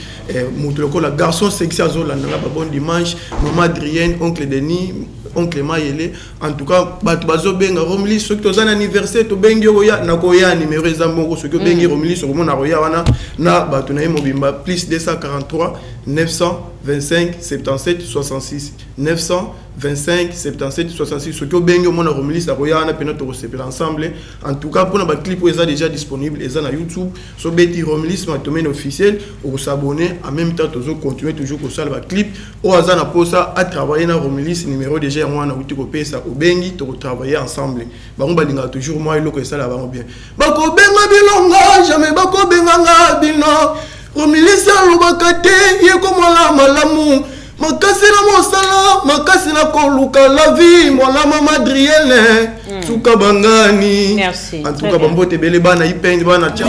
Moutoloko, la garçon sexy à Zolandanga. Bon dimanche, maman Adrienne, oncle Denis, oncle Mayele. En tout cas, Bazo Benga, Romulis, ceux qui ont un anniversaire, tu bengi roya, na koya numéro ezambongo, ceux qui bengi Romulis, sur mon roya wana, na batunaye mobimba, plus 243 925 77 66 925 77 66. Ceux qui bengi mon Romulis, roya wana, peine de recevoir ensemble. En tout cas, pour notre clip, ils sont déjà disponibles, ils sont sur YouTube. So beti Romulis, ma domaine officiel, ou s'abonner, en même temps, toujours continuer toujours pour ça le clip. Au hasard, na posa à travailler na Romulis, numéro déjà moi na outil copé ça, au bengi, tu travailler ensemble. On va toujours moi et ça là va bien. Bako benga bilonga jamais bako benga bino. Romilisa lubakate yeko mola malamu. Makasi na mosala makasi na koluka la vie mola mama Adrienne. Suka bangani. Merci. En tout cas bambote bele bana ipende bana tia.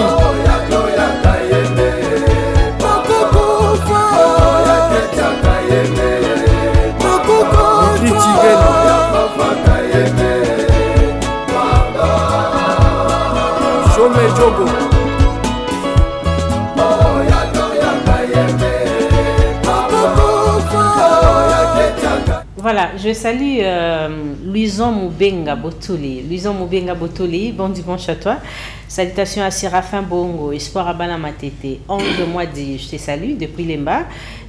Jogo. Voilà, je salue Louison Moubenga Botoli. Louison Moubenga Botoli, bon dimanche à toi. Salutations à Séraphin Bongo, Espoir Abana Matete. Ange Moidi, je te salue depuis Lemba.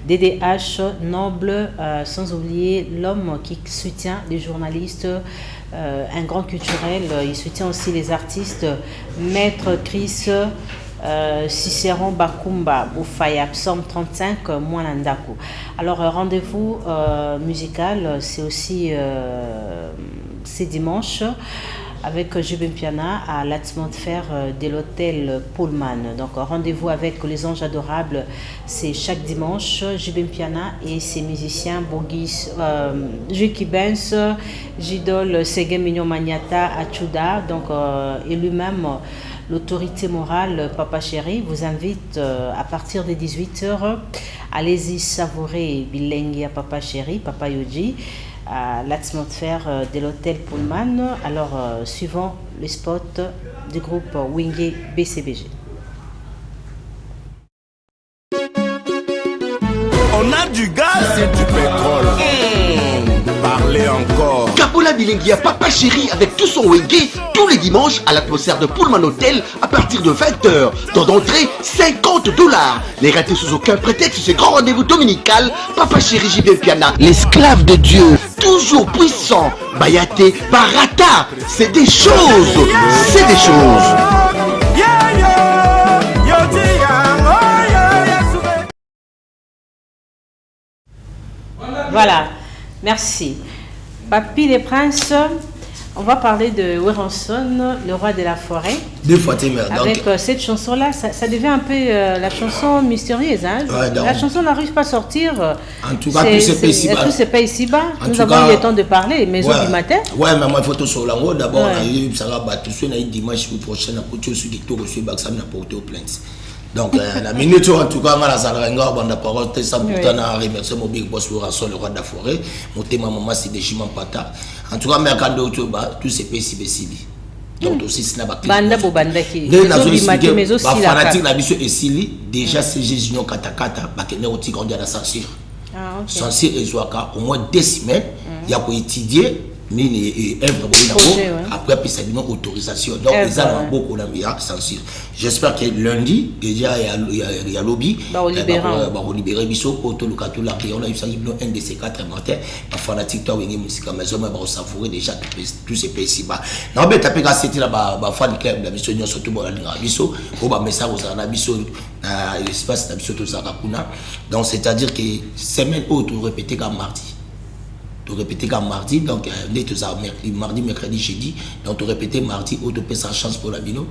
DDH Noble, sans oublier l'homme qui soutient les journalistes, un grand culturel. Il soutient aussi les artistes. Maître Chris Cicéron Bakumba Boufaya, Psaume 35, Mwanandaku. Alors rendez-vous musical, c'est aussi c'est dimanche avec Jubin Piana à l'atmosphère de l'hôtel Pullman. Donc rendez-vous avec les anges adorables, c'est chaque dimanche. Jubin Piana et ses musiciens Bourgis, Juki Benz, Jidol Segem Mignon Magnata Achuda, donc et lui-même l'autorité morale Papa Chéri vous invite à partir de 18h. Allez-y savourer Bilengi à Papa Chéri, Papa Yoji, à l'atmosphère de l'hôtel Pullman. Alors, suivant les spots du groupe Wingé BCBG. On a du gaz et du pétrole. Parlez encore. Kapola Bilengia Papa Chéri avec tout son Wengé tous les dimanches à l'atmosphère de Pullman Hotel à partir de 20h. Temps d'entrée $50. Les ratés sous aucun prétexte, ce grand rendez-vous dominical. Papa Chéri Jibé Piana, l'esclave de Dieu, toujours puissant. Bayaté, Barata, c'est des choses. C'est des choses. Voilà, merci. Papy les Princes, on va parler de Werenson, le roi de la forêt. Avec cette chanson-là, ça devient un peu la chanson mystérieuse. Hein? Ouais, la chanson n'arrive pas à sortir. En tout cas, tout c'est pas ici-bas. Tout c'est pas ici-bas. Nous avons eu le temps de parler, mais au du matin. Ouais, mais moi, il faut tout sur l'angle. D'abord, ça va battre. Tout dimanche prochain, on sur des tours, on va porter aux plaintes. Donc, la minute, en tout cas, la Zalrenga, on a parole, ça me donne à remercier mon big boss, le roi de la forêt. Mon thème, maman, c'est des chimans pata. En tout cas, mercando, tout c'est PCBC. Donc, aussi, c'est la bactérie. Banda Bobandaki. Les fanatiques, la mission est Sili. Déjà, c'est Jésus, Katakata, Bakene, Oti, on dit à la censure. Censure et Zouaka, au moins 2 semaines, il y a pour étudier. Après, puis ça demande autorisation. Donc, les gens ont beaucoup censure. J'espère que lundi, déjà, il y a lobby. On libérer Bissot, pour tout le cas, tout l'arté. On a eu ça, un de ces 4 matins. Les fanatiques, toi, ils ont maison, mais on savourer déjà tous ces pays ici-bas. Non, mais tu as pas c'était là, fan club, la mission, surtout pour la Bissot. Pour le message, on a Bissot, l'espace, la Bissot, tout ça, donc, c'est-à-dire que semaine haute, on répétait comme mardi. Tu répétais comme mardi, donc mardi, mercredi, jeudi, donc tu répétais mardi, où tu peux sa chance pour la bino,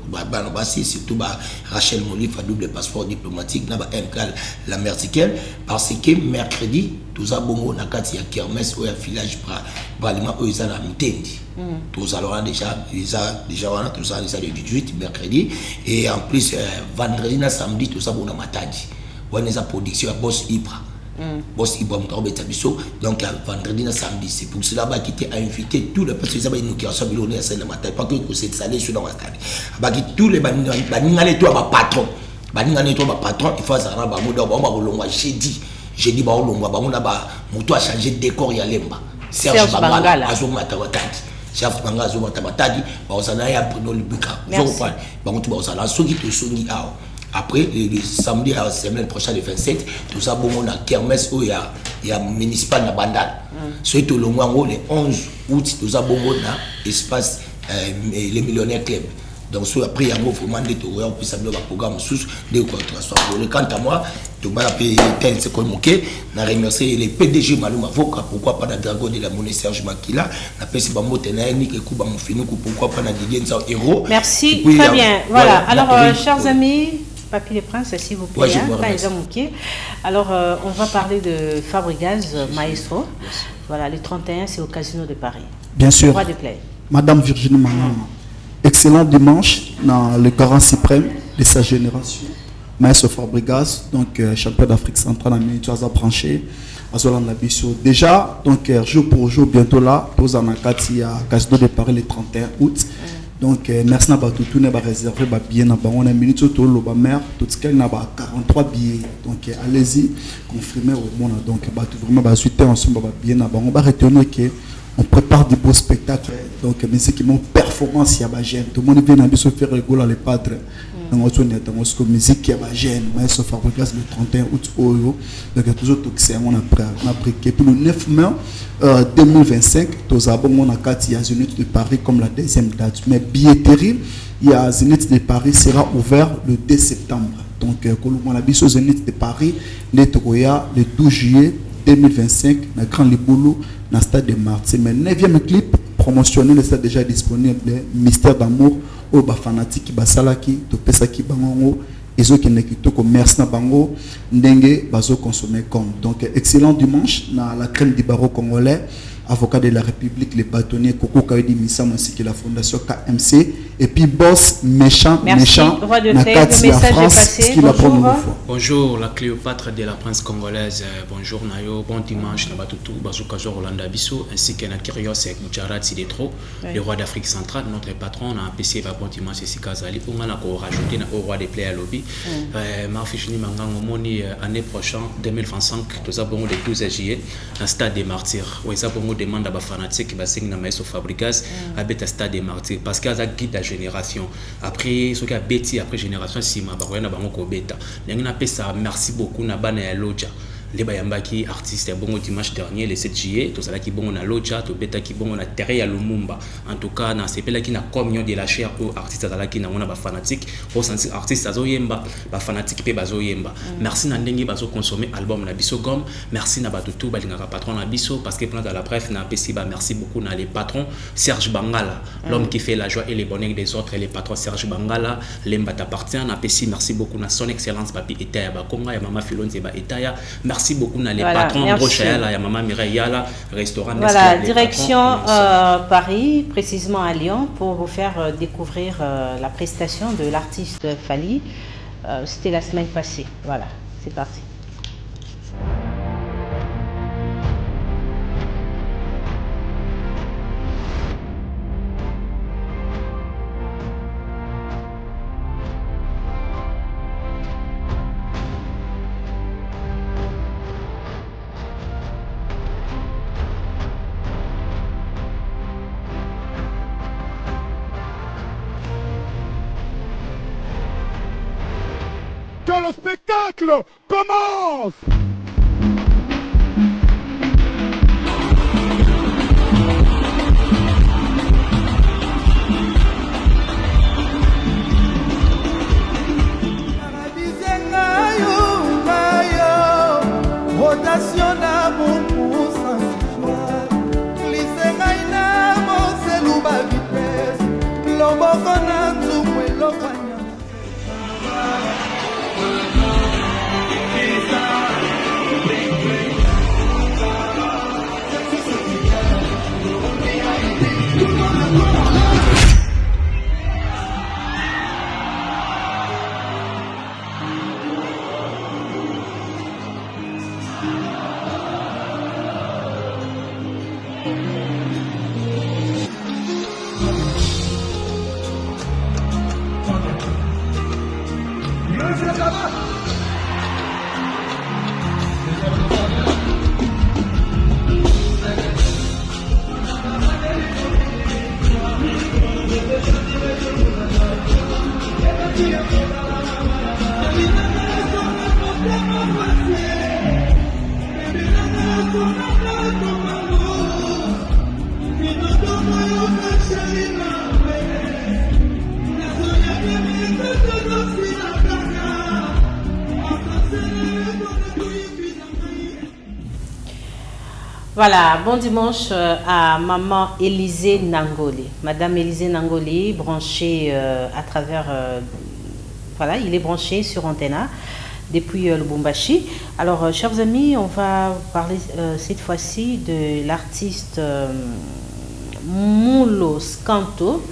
surtout Rachel Molif a double passeport diplomatique, la mertiquelle, parce que mercredi, tu as bongo na kati ya kermesse ou ya village parlement où ils ont la mitendi. Tous alors déjà on a tous ça le 18 mercredi et en plus vendredi na samedi tout ça bon na matadi. On a production à Boss Ibra. Boss Ibra Mutarobetabisso, donc vendredi et samedi. C'est pour cela qu'il a invité tous les personnes qui ont été millionnaires à la matin, pas que c'est salé sur la matin. Tous les baningales, toi, patron. Baningale, toi, patron, il faut ça, j'ai dit, on a changé de décor, il y a l'emba. Serge Bangala, Azomatawatadi. Serge Bangala, Azomatawatadi, on s'en a appris dans le buka. On s'en a songi to songi ao. Après, le samedi à la semaine prochaine, le 27, tout ça, bon, on a kermesse où il y a municipal na bandal. C'est tout le mois, le 11 août, tout ça, bon, on a espace les millionnaires club. Donc, après, il y a un mouvement de tout, on peut savoir le programme sous de transformer. Quant à moi, tout le monde a payé tel, c'est comme OK. On a remercié les PDG Maloum Avocat, pourquoi pas la dragon de la monnaie Serge Makila. On a payé Bambo Tenaïni, pourquoi pas la Didier Héros. Merci, très bien. Voilà, alors, chers amis. Papy les Princes, s'il vous plaît. Alors, on va parler de Fabregas Maestro. Voilà, le 31, c'est au Casino de Paris. Bien sûr. Madame Virginie Manan, excellent dimanche dans le Garant suprême de sa génération. Maestro Fabregas, donc champion d'Afrique centrale en minute, à branché, à Zolan Labisso. Déjà, donc jour pour jour, bientôt là, pour Zanakati à Casino de Paris le 31 août. Donc merci na bato tout na ba réserver ba billet na bango na minute to lo ba mère tout ce qu'elle na ba 43 billets. Donc allez-y confirmer au monde donc bato vraiment ba suite ensemble ba billet na bango ba retenir que on prépare des beaux spectacles. Donc mais c'est qui mon performance ya ba jeune. Tout le monde vient na biso faire rigoler les padres. Dans notre musique qui est ma gêne, mais sauf le 31 août, donc toujours tout c'est on a pris puis le 9 mai 2025, tous avons on a 4 Zénith de Paris comme la deuxième date, mais billetterie, il y a Zénith de Paris sera ouvert le 2 septembre. Donc on a bis au Zénith de Paris, le 12 juillet 2025, dans Grand Liboulou, dans le stade de Marseille. Mais 9e clip promotionnel est déjà disponible, Mystère d'amour. Au fanatique basalaki to pesaki bango ezo qui nekito commerce na bango ndenge bazo consommer comme donc excellent dimanche na la crème du barreau congolais avocat de la République les bâtonniers Coco Kaidi Missam ainsi que la fondation KMC et puis boss méchant na Kati à France qui la première fois. Bonjour la Cléopâtre de la Prince congolaise, bonjour Nayo, bon dimanche na batutu bazuka zo Rolanda Bisso ainsi que na Kyrios et Mujarat Sidetro, le roi d'Afrique centrale, notre patron na PC va bon dimanche ici Kazali on a ko rajouter na au roi des players lobby ma fichini mangango moni année prochaine 2025 tous abongo le 12 juillet na stade des martyrs ouais ça bongo demande à fanatique qui va signer na Maestro Fabregas à beta stade des martyrs parce qu'il y a guide de génération après ce qui a bêti après génération si ma ba na bango ko beta ngina pesa merci beaucoup na bana ya loja les bayambaki artistes bongo dimanche dernier le 7 juillet to sala ki bongo na loja to beta ki bongo na terre ya Lumumba en tout cas na sepela ki na communion de la chair au artiste sala ki na ona ba fanatique au sens artiste azoyemba ba fanatique pe bazoyemba merci na ndenge bazo consommer album na biso gom merci na batutu balingaka patron na biso parce que pendant la bref na pesi ba merci beaucoup na les patrons Serge Bangala l'homme qui fait la joie et les bonheur des autres et les patrons Serge Bangala l'emba t'appartient na pesi merci beaucoup na son excellence papi Etaya ba konga ya mama Filonze ba Etaya. Merci beaucoup à les patrons Brochaya, ya Maman Mireille Yala, restaurant. Voilà, direction Paris, précisément à Lyon, pour vous faire découvrir la prestation de l'artiste Fally. C'était la semaine passée. Voilà, c'est parti. Que le spectacle commence! Rotation d'amour sans joie, glisser na moselu ba vitesse, loboko na nzumwe lobanya. Voilà, bon dimanche à maman Élisée Nangoli. Madame Élisée Nangoli, branchée à travers... voilà, il est branché sur Antena depuis le Lubumbashi. Alors, chers amis, on va parler cette fois-ci de l'artiste Moulos Canto.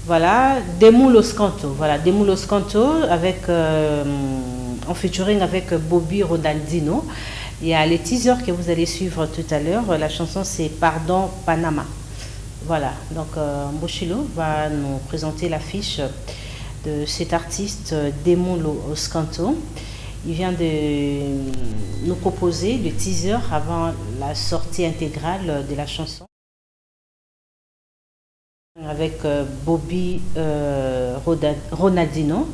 Voilà, Demoulos Canto. Voilà, Demoulos Canto avec, en featuring avec Bobby Rodaldino. Il y a les teasers que vous allez suivre tout à l'heure. La chanson, c'est Pardon Panama. Voilà, donc Mboshilo va nous présenter l'affiche de cet artiste Démon Oscanto. Il vient de nous proposer le teaser avant la sortie intégrale de la chanson avec Bobby Ronaldinho.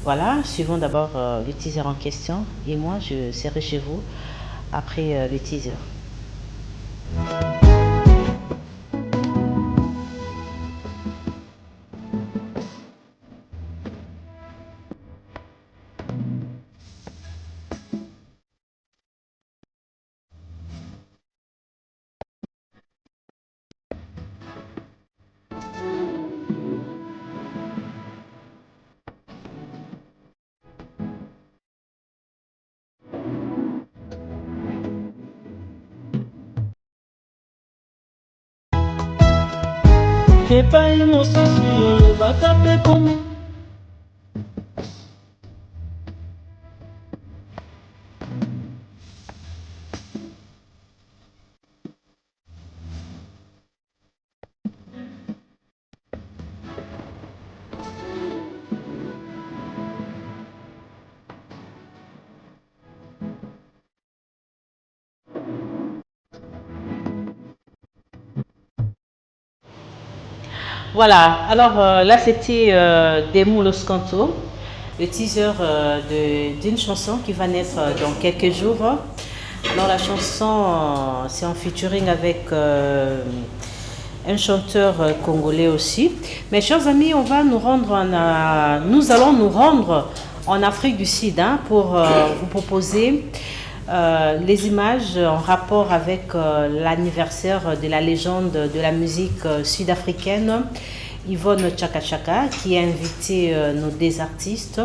Voilà, suivons d'abord le teaser en question et moi je serai chez vous après le teaser. epai mosusu olobaka mpe pomo Voilà, alors là c'était Démon Oscanto, le teaser d'une chanson qui va naître dans quelques jours. Alors la chanson c'est en featuring avec un chanteur congolais aussi. Mais chers amis, nous allons nous rendre en Afrique du Sud pour vous proposer les images en rapport avec l'anniversaire de la légende de la musique sud-africaine Yvonne Chaka Chaka, qui a invité nos deux artistes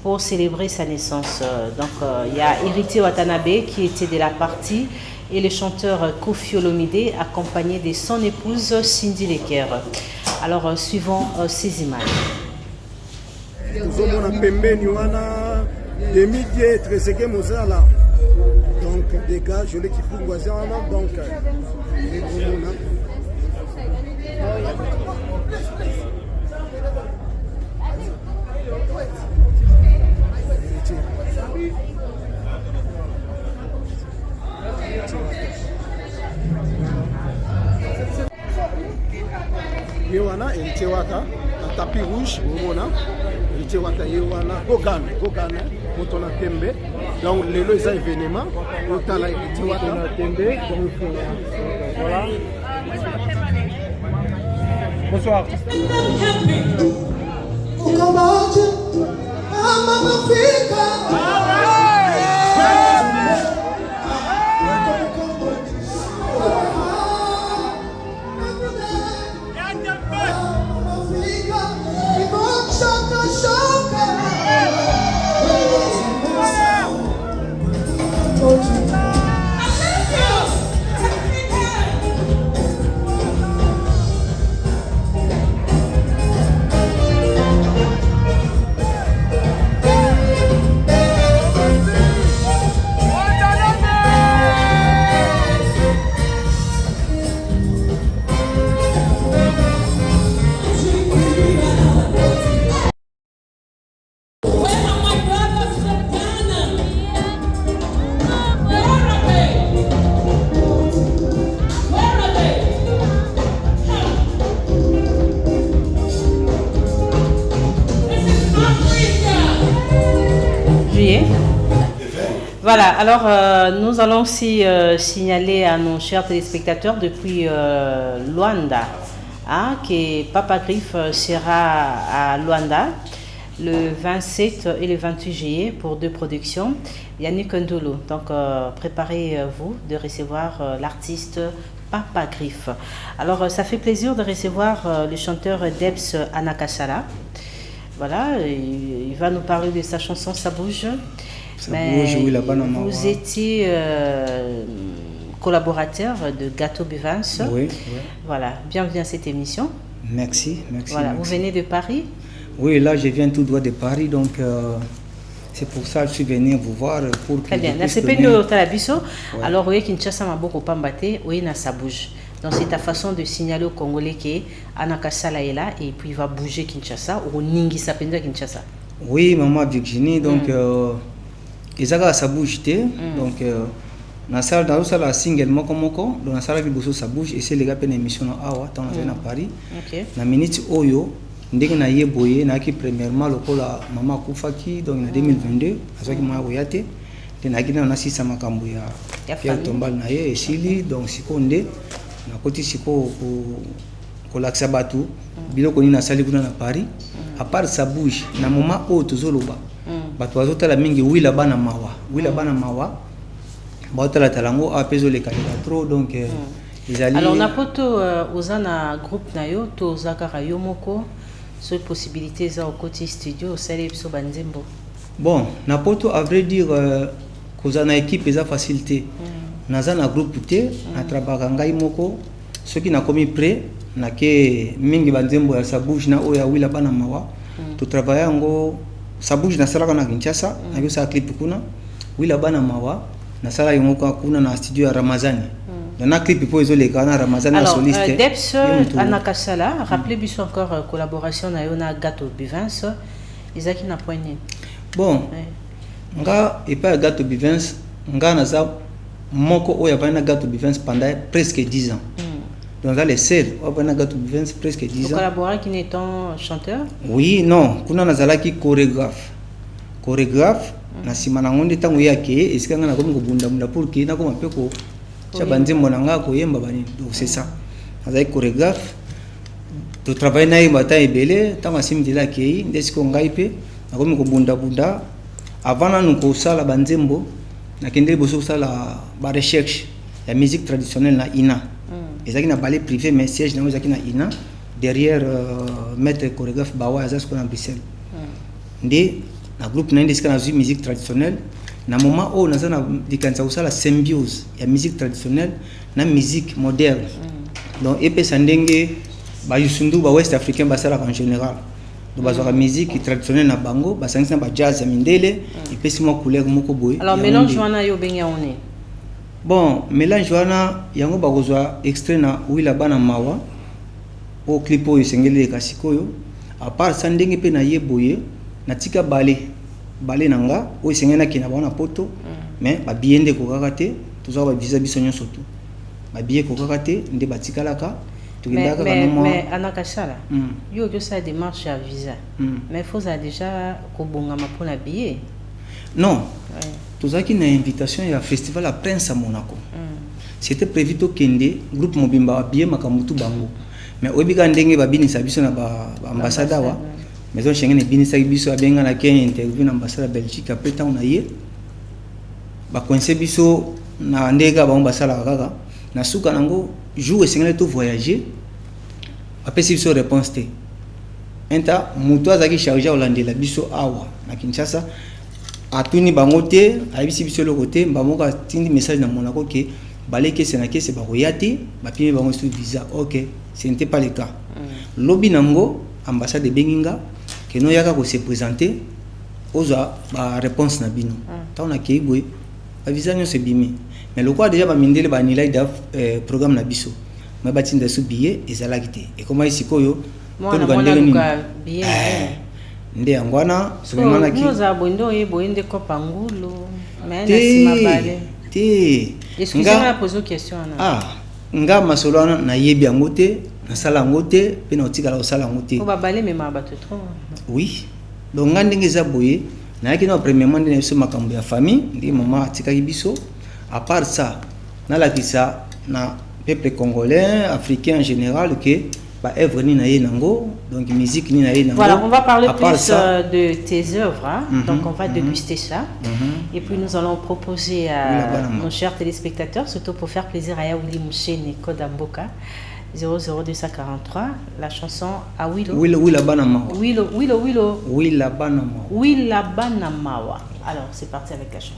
pour célébrer sa naissance. Donc il y a Héritier Watanabe qui était de la partie et le chanteur Kofi Olomide accompagné de son épouse Cindy Leker. Alors suivons ces images. Donc des gars, je l'ai qui font voisin, donc Yewana héritier waka na tapis rouge omona héritier waka yewana gogana motona tembe donc lelo eza événement otala héritier waka na tembe donc voilà. Bonsoir. Voilà, alors nous allons aussi signaler à nos chers téléspectateurs depuis Luanda que Papa Griff sera à Luanda le 27 et le 28 juillet pour 2 productions. Yannick Ndolo, donc préparez-vous de recevoir l'artiste Papa Griff. Alors ça fait plaisir de recevoir le chanteur Debs Anakasala. Voilà, il va nous parler de sa chanson Ça bouge. Mais vous étiez collaborateur de Gâteau Buvance. Oui. Voilà, bienvenue à cette émission. Merci. Voilà, vous venez de Paris? Oui, là je viens tout droit de Paris, donc c'est pour ça que je suis venu vous voir pour que. Très bien. C'est Pendo Talabiso. Alors, vous voyez Kinshasa m'a beaucoup pambaté, oui, na ça bouge. Donc c'est ta façon de signaler aux Congolais que Anakasala est là et puis il va bouger Kinshasa ou Ningi Sapenda Kinshasa. Oui, maman Virginie, donc ça bouge. Donc dans la salle la single moko donc dans la salle qui ça bouge et c'est les gars une émission à Paris. La minute oyo ndenge na yeboye na ki premièrement lokola mama kufaki donc en 2022 azaki mwa oyate tenaki na sisa makambo ya tombal na ye esili donc sikonde na koti siko ko laksa batu biloko ni na sali kuna na Paris à part ça bouge na moment o tozoloba batu azotala mingi wila bana mawa baotala talango apezo le kalika trop donc alors na poto ozana groupe na yo to zakara yo moko sur possibilité za au côté studio sale biso banzembo. Bon na poto à vrai dire kozana équipe eza facilité naza na groupe te na trabaka ngai moko soki na komi prêt na ke mingi banzembo ya sabouche na oya wila bana mawa to travailler ngo sabouche na sala na Kinshasa na yo sa clip kuna wila bana mawa na sala yongo kuna na studio ya Ramazani. Na clip pour les Ghana Ramazan alors, soliste. Deps Anakasala, rappelez-vous encore collaboration na yona Gato Bivens, Isaki na poigné. Bon, nga et pas Gato Bivens, nga naza moko oya bana Gato Bivens pendant presque 10 ans. Donc là les seuls bana Gato Bivens presque 10 ans. Vous collaborez qui étant chanteur? Oui, non, kuna nazala ki chorégraphe. Chorégraphe na simana ngonde tango yake esikanga na komi ko bunda pour que na ko mapeko Chabanzembo nanga koyemba bani donc c'est ça azai chorégraphe to travail na yemba ta ebele ta masim de la kei ndesiko ngai pe nakomi ko bunda avant nous ko sala banzembo na kende boso sala ba recherche la musique traditionnelle na ina ezaki na ballet privé mais siège na ezaki na ina derrière maître chorégraphe bawa azas ko na Bruxelles ndé na groupe na ndesika na musique traditionnelle na moment où nous avons la symbiose la musique traditionnelle na musique moderne donc et sandenge ba yusundu ba west africain ba sala en général donc la musique traditionnelle na bango ba sangisa ba jazz ya mindele et puis simo couleur moko boy alors mélange wana yo benga one bon mélange wana yango ba kozwa extrait na wila bana mawa au clip oyo sengele kasikoyo à part sandenge pe na yeboye na tika balé nanga o sengena kina bana poto mais ba biende ko kakate toza ba visa biso nyonso tout ba biye ko kakate nde batikalaka tukindaka kana mo mais Anakasala yo ça démarche à visa mais faut ça déjà ko bonga mapona billet non toza ki na invitation ya festival à Prince à Monaco c'était prévu to kende groupe mobimba billet makamutu bango mais obika ndenge ba binisa biso na ba ambassadeur wa mais on chengene binisa biso abenga na Kenya interview na ambassade Belgique après tant na ye ba coincer biso na ndega ba ambassade kaka na suka nango jour esengele to voyager après si biso réponse te enta muto azaki charger olandela biso awa na Kinshasa atuni bango te ayibisi biso le côté bamoka tindi message na Monaco que baleke c'est na kese ba royate ba pime bango sur visa. OK, ce n'était pas le cas. Lobby nango ambassade de Benginga que nous yaka ko se présenter oza ba réponse na bino ta on a keiboy ba visa nyo se bimi mais le quoi déjà ba mindele ba nilai da programme na biso ma batinda su billet ezalaki te et comment ici koyo to lugandele ni billet nde angwana solimana ki noza bondo ye boende ko pangulo mais na sima bale te excusez-moi poser une question nga masolo na yebi angote na sala ngote pe na otikala osala ngote ko ba balé mais ma bato trop oui donc nga ndenge za boye na yaki na premièrement ndenge biso makambo ya famille ndi mama atikaki biso à part ça na la kisa na peuple congolais africain en général que ba œuvre ni na ye nango donc musique ni na ye nango. Voilà, on va parler plus de tes œuvres hein? Donc on va déguster ça et puis nous allons proposer à nos chers téléspectateurs surtout pour faire plaisir à Yaouli Mouchene Kodamboka 00243 la chanson à Willa Banamawa. Willa Banamawa. Alors c'est parti avec la chanson.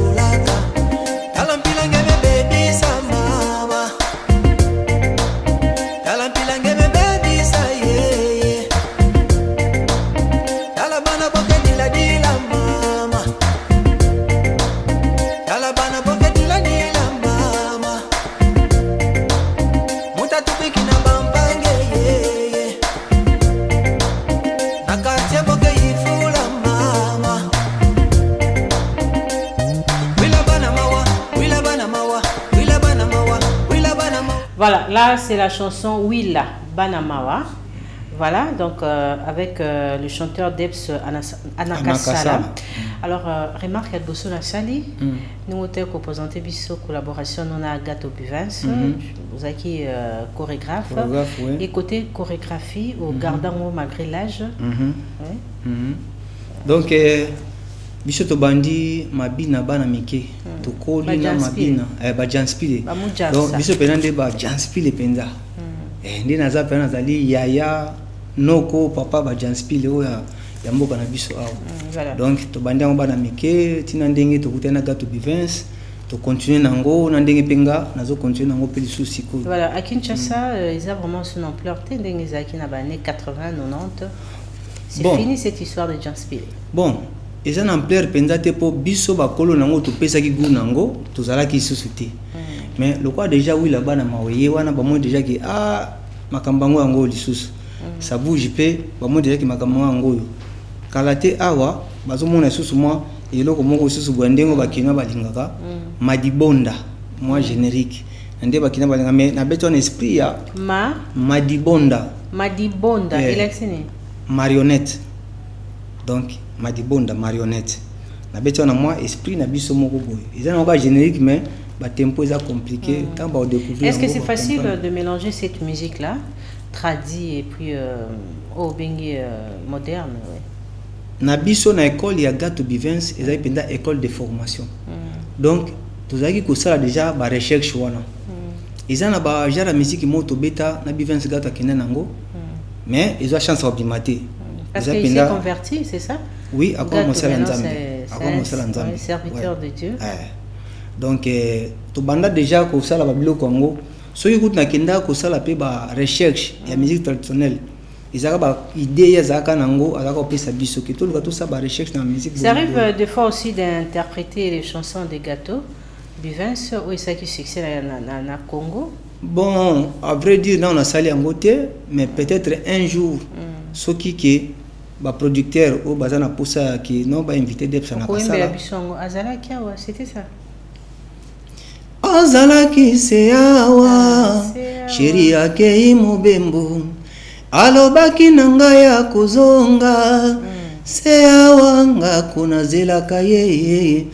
fulaka talampila ngeme baby samama talampila ngeme baby sa ye talabana boke dila dila mama talabana boke dila dila mama mutatupiki na bampange ye nakatia boke ifula mama wila bana mawa wila bana mawa wila bana mawa wila bana mawa. Voilà, là c'est la chanson Willa Banamawa. Voilà, donc avec le chanteur Debs Anakasala. Alors, remarque Bosso Nassali, nous avons composanté biso collaboration on a Gato Buvens, vous avez qui chorégraphe, et côté chorégraphie au gardant malgré l'âge. Donc biso to bandi mabina bana mike to koli na mabina ba janspile donc biso penande ba janspile penza ndi naza pena zali yaya noko papa ba janspile oya ya mboka na biso awa donc to bandi ngo bana mike tina ndenge to kutena Gato Buvens to continuer nango na ndenge penga nazo continuer nango pe lisusi ko. Voilà, à Kinshasa ils ont vraiment son ampleur ndenge zaki na bane 80 90. C'est fini cette histoire de janspile. Bon, ils ont ampleur penza te po biso ba kolo nango to pesa ki gu nango to zala ki susute. Mais le quoi déjà oui là-bas na maoye wana ba mo déjà ki makambango yango lisusu. Ça bouge pe ba mo déjà ki makambango yango yo. Kalate awa bazo mona susu moi eloko moko susu bwandengo bakina balingaka madibonda moi générique ande bakina balinga mais na beto en esprit ya madibonda il est signé marionnette. Donc madibonda marionnette na beto na moi esprit na biso moko boy ils ont un générique mais ba tempo est compliqué tant ba découvrir. Est-ce que c'est facile de mélanger cette musique là tradie et puis au bengi moderne? Na biso na école ya Gato Buvens ezali penda école de formation. Donc tozaki ko sala déjà ba recherche wana. Ils ont ba jara musique moto beta na Buvens Gato kena nango. Mais ils ont chance d'obimate. Parce qu'il s'est converti, c'est ça? Oui, à quoi mon Nzambe. Un serviteur de Dieu. Donc to banda déjà ko sala ba biloko ngo. So yikuti na kenda ko sala pe ba recherche ya musique traditionnelle. Ils ont une idée, ils ont ça arrive des fois aussi d'interpréter les chansons des Gato Buvens ou est-ce qui succède à Congo? Bon, à vrai dire, on a salé en côté, mais peut-être un jour, ce qui est producteur ou bazana poussa qui non va inviter des personnes à ça. C'était ça. Azalaki seawa, chéri yake imobembo. Alobaki nanga ya kozonga seawanga kuna zelaka yeye.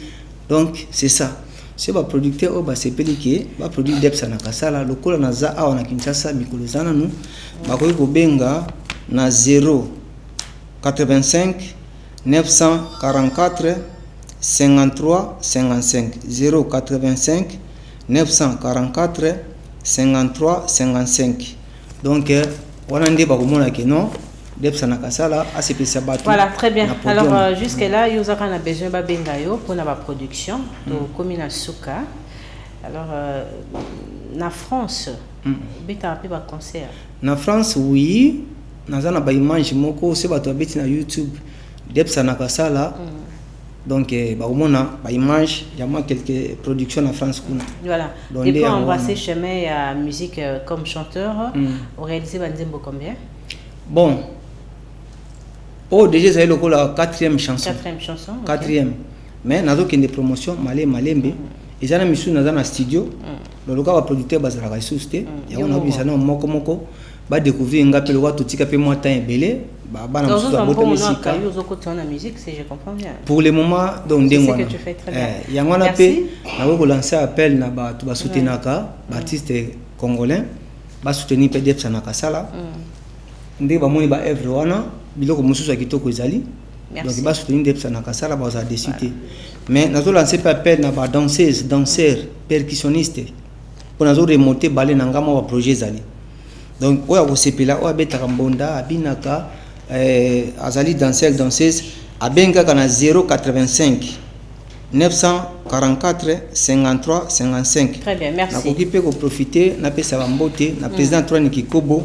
Donc c'est ça. C'est ba producteur o ba sepeli ki ba produit Debs Anakasala lokola na za awa na Kinshasa mikolozana nu ba ko benga na 0 85 944 53 55 0 85 944 53 55. Donc voilà, très bien. Alors, jusque-là, il y a besoin de Bengayo pour la production de Komina Souka. Alors, en France, il y a un concert. En France, oui. Nous avons des images sur YouTube. Debs Anakasala. Donc, il y a images, il y a quelques productions en France. Voilà. Et pour embrasser chemin à musique comme chanteur, vous réalisez combien? Bon. Oh, déjà, c'est la quatrième chanson. Quatrième. Mais nous avons des promotions, Malembe. Et nous avons un studio. Le local producteur est à la ressource. Il y a un moko. Va découvrir un gars tout petit peu moins temps belé. Pour le moment, donc c'est ce que tu fais très bien. Merci. Nous avons lancé un appel à soutenir l'artiste congolais, à soutenir Debs Anakasala. Nous avons fait œuvre wana biloko mususu kitoko ezali. Donc ba soutenir Debs Anakasala ba za décider. Mais nous avons lancé un appel à danseuses, danseurs, percussionnistes pour nous remonter balé na ngama wa projet ezali. Donc oya ko sepela oya betaka mbonda abinaka azali danseur danseuse abenga kana 085 944 53 55. Très bien, merci. Nakoki pe ko profiter na pesa ba mbote na président Antoine Kikobo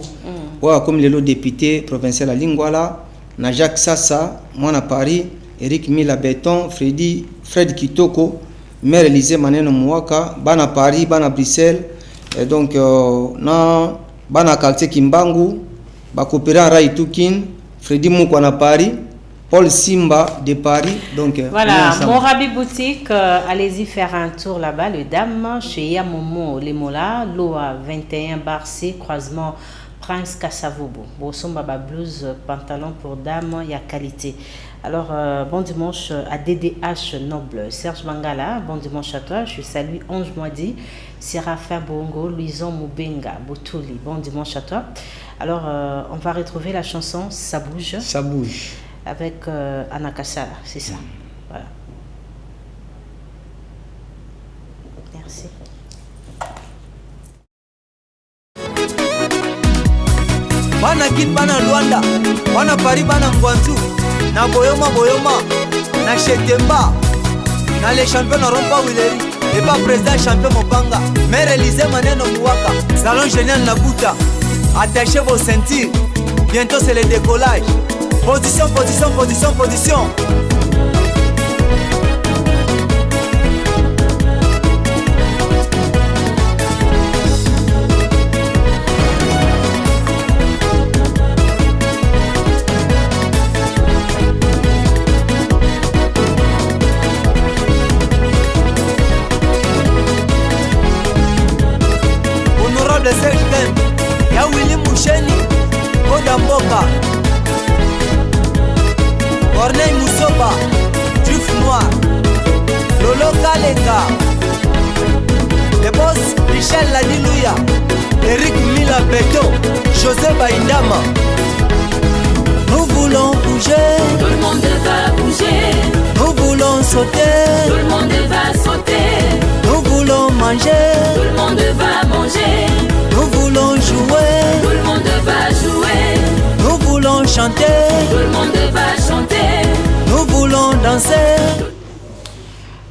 wa comme le député provincial à Lingwala na Jacques Sassa mwana Paris Eric Mila Beton Fred Kitoko maire Élysée Maneno Mwaka bana Paris bana Bruxelles et donc na bana quartier Kimbangu ba coopéra Raitukin Freddy Mukwa na Paris Paul Simba de Paris. Donc, voilà, Morabi Boutique, allez-y faire un tour là-bas, le Dame, chez Yamomo, Lemola, Loa 21 bar C, croisement Prince Kassavobo. Bosomba blouse, pantalon pour dame, il y a qualité. Alors, bon dimanche à DDH Noble, Serge Mangala, bon dimanche à toi, je salue Ange Moidi, Séraphin Bongo, Louison Moubenga, Botouli, bon dimanche à toi. Alors, on va retrouver la chanson Ça bouge. Ça bouge. Avec Anakasa, c'est ça. Voilà. Merci. Bana Kin, Bana Luanda, Bana Paris, Bana Ngwanzu, na Boyoma, na Chetemba, na les champions n'auront pas Willeri, et pas président champion Mopanga, maire Élysée Maneno Mouaka, salon génial Nabuta, attachez vos ceintures, bientôt c'est le décollage. Position, position, position, position. Honorable Serge Dem, ya Willy Moucheni, Odamboka. Corneille Moussoba, Duf Noir, Lolo Kalenga, le boss Michel Ladilouya, Eric Mila Beto, José Baindama. Nous voulons bouger, tout le monde va bouger. Nous voulons sauter, tout le monde va sauter. Nous voulons manger, tout le monde va manger. Nous voulons jouer, tout le monde va jouer. Nous voulons chanter, tout le monde va chanter. Nous voulons danser.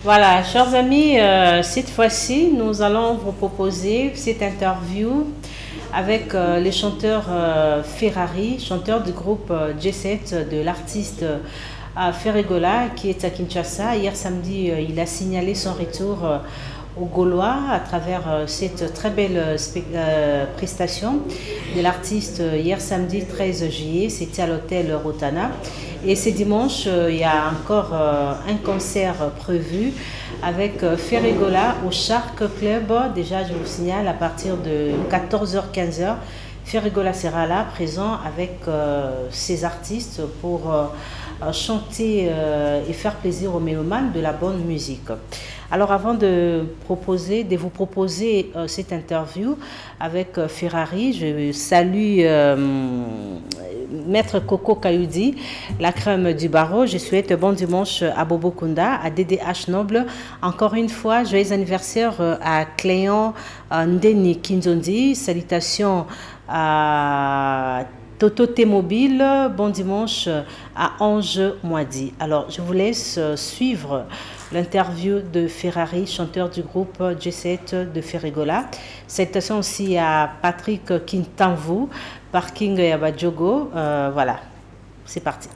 Voilà, chers amis, cette fois-ci, nous allons vous proposer cette interview avec les chanteurs Ferrari, chanteur du groupe J7 de l'artiste Ferregola qui est à Kinshasa. Hier samedi, il a signalé son retour aux Gaulois à travers cette très belle prestation de l'artiste hier samedi 13 juillet. C'était à l'hôtel Rotana. Et ce dimanche, il y a encore un concert prévu avec Ferregola au Shark Club. Déjà, je vous signale, à partir de 14h-15h, Ferregola sera là, présent avec ses artistes pour chanter et faire plaisir aux mélomanes de la bonne musique. Alors avant de vous proposer cette interview avec Ferrari, je salue Maître Coco Kayoudi, la crème du barreau. Je souhaite bon dimanche à Bobo Kunda, à DDH Noble. Encore une fois, joyeux anniversaire à Cléon Ndeni Kinzondi. Salutations à Toto T-Mobile, bon dimanche à Ange Moidi. Alors, je vous laisse suivre l'interview de Ferrari, chanteur du groupe J7 de Ferregola. Salutations aussi à Patrick Kintanvou, parking Yabadjogo. Voilà, c'est parti.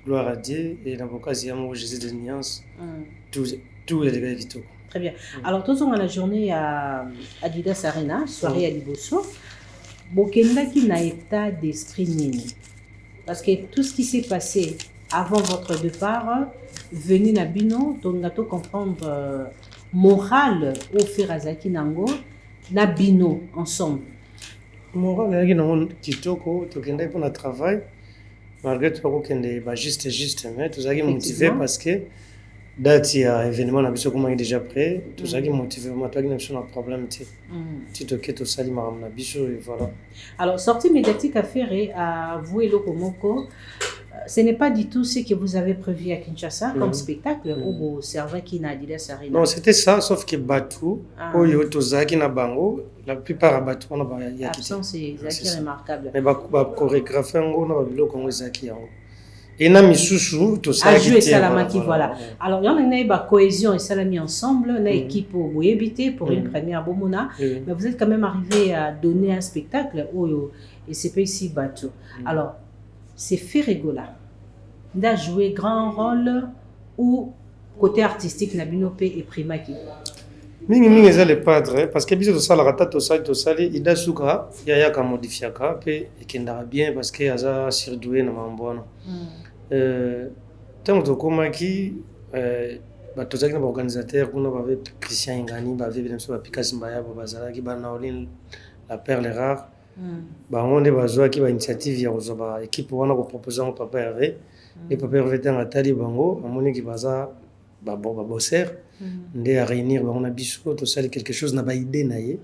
Gloire à Dieu et l'avocat Ziamo Jésus de Nuance, tout est les gars. Très bien. Alors, tous on a la journée à Adidas Arena, soirée à Liboso. Bokenda qui n'a état d'esprit nini. Parce que tout ce qui s'est passé avant votre départ, venu na bino, donc on comprendre moral au Ferazaki Nango, na bino ensemble. Moral, il y a un kitoko, tu kende pour le travail. Malgré tout, il y a juste, mais tout ça qui est motivé parce que date il y a événement na biso comment il est déjà prêt, tout ça qui est motivé, moi toi qui n'as pas de problème, tu te quittes au sali maram na biso et voilà. Alors sortie médiatique à faire et à vous et Lokomoko, ce n'est pas du tout ce que vous avez prévu à Kinshasa comme spectacle au serveur qui n'a dit ça. Non, c'était ça, sauf que Batou, Oyo Tozaki na bango, la plupart à Batou on a pas y a qui. C'est remarquable. Mais ba chorégraphe on a bilo comme Zaki yango. Et na misusu to ça qui Salamaki voilà. Alors il y en a une cohésion et Salami ensemble, une équipe au Boyebité pour une première Bomona, mais vous êtes quand même arrivé à donner un spectacle Oyo et c'est pas ici Batou. Alors c'est Ferregola d'a joué grand rôle ou côté artistique Nabinope et Primaki. Mingi eza le padre parce que biso to sala rata to sali ida suka ya ka modifiaka pe ekendara bien parce que aza surdoué na mambona. Tant to komaki bato zaki na organisateur kuna bave Christian Ingani bave bien sûr Pikas Mbaya bazala ki bana olin la perle rare. Bango nde bazwa ki ba initiative ya kozoba équipe wana ko proposer mon papa Hervé et papa Hervé tanga tali bango amoni ki baza ba bosser nde a réunir bango na biso to sali quelque chose na ba idée na ye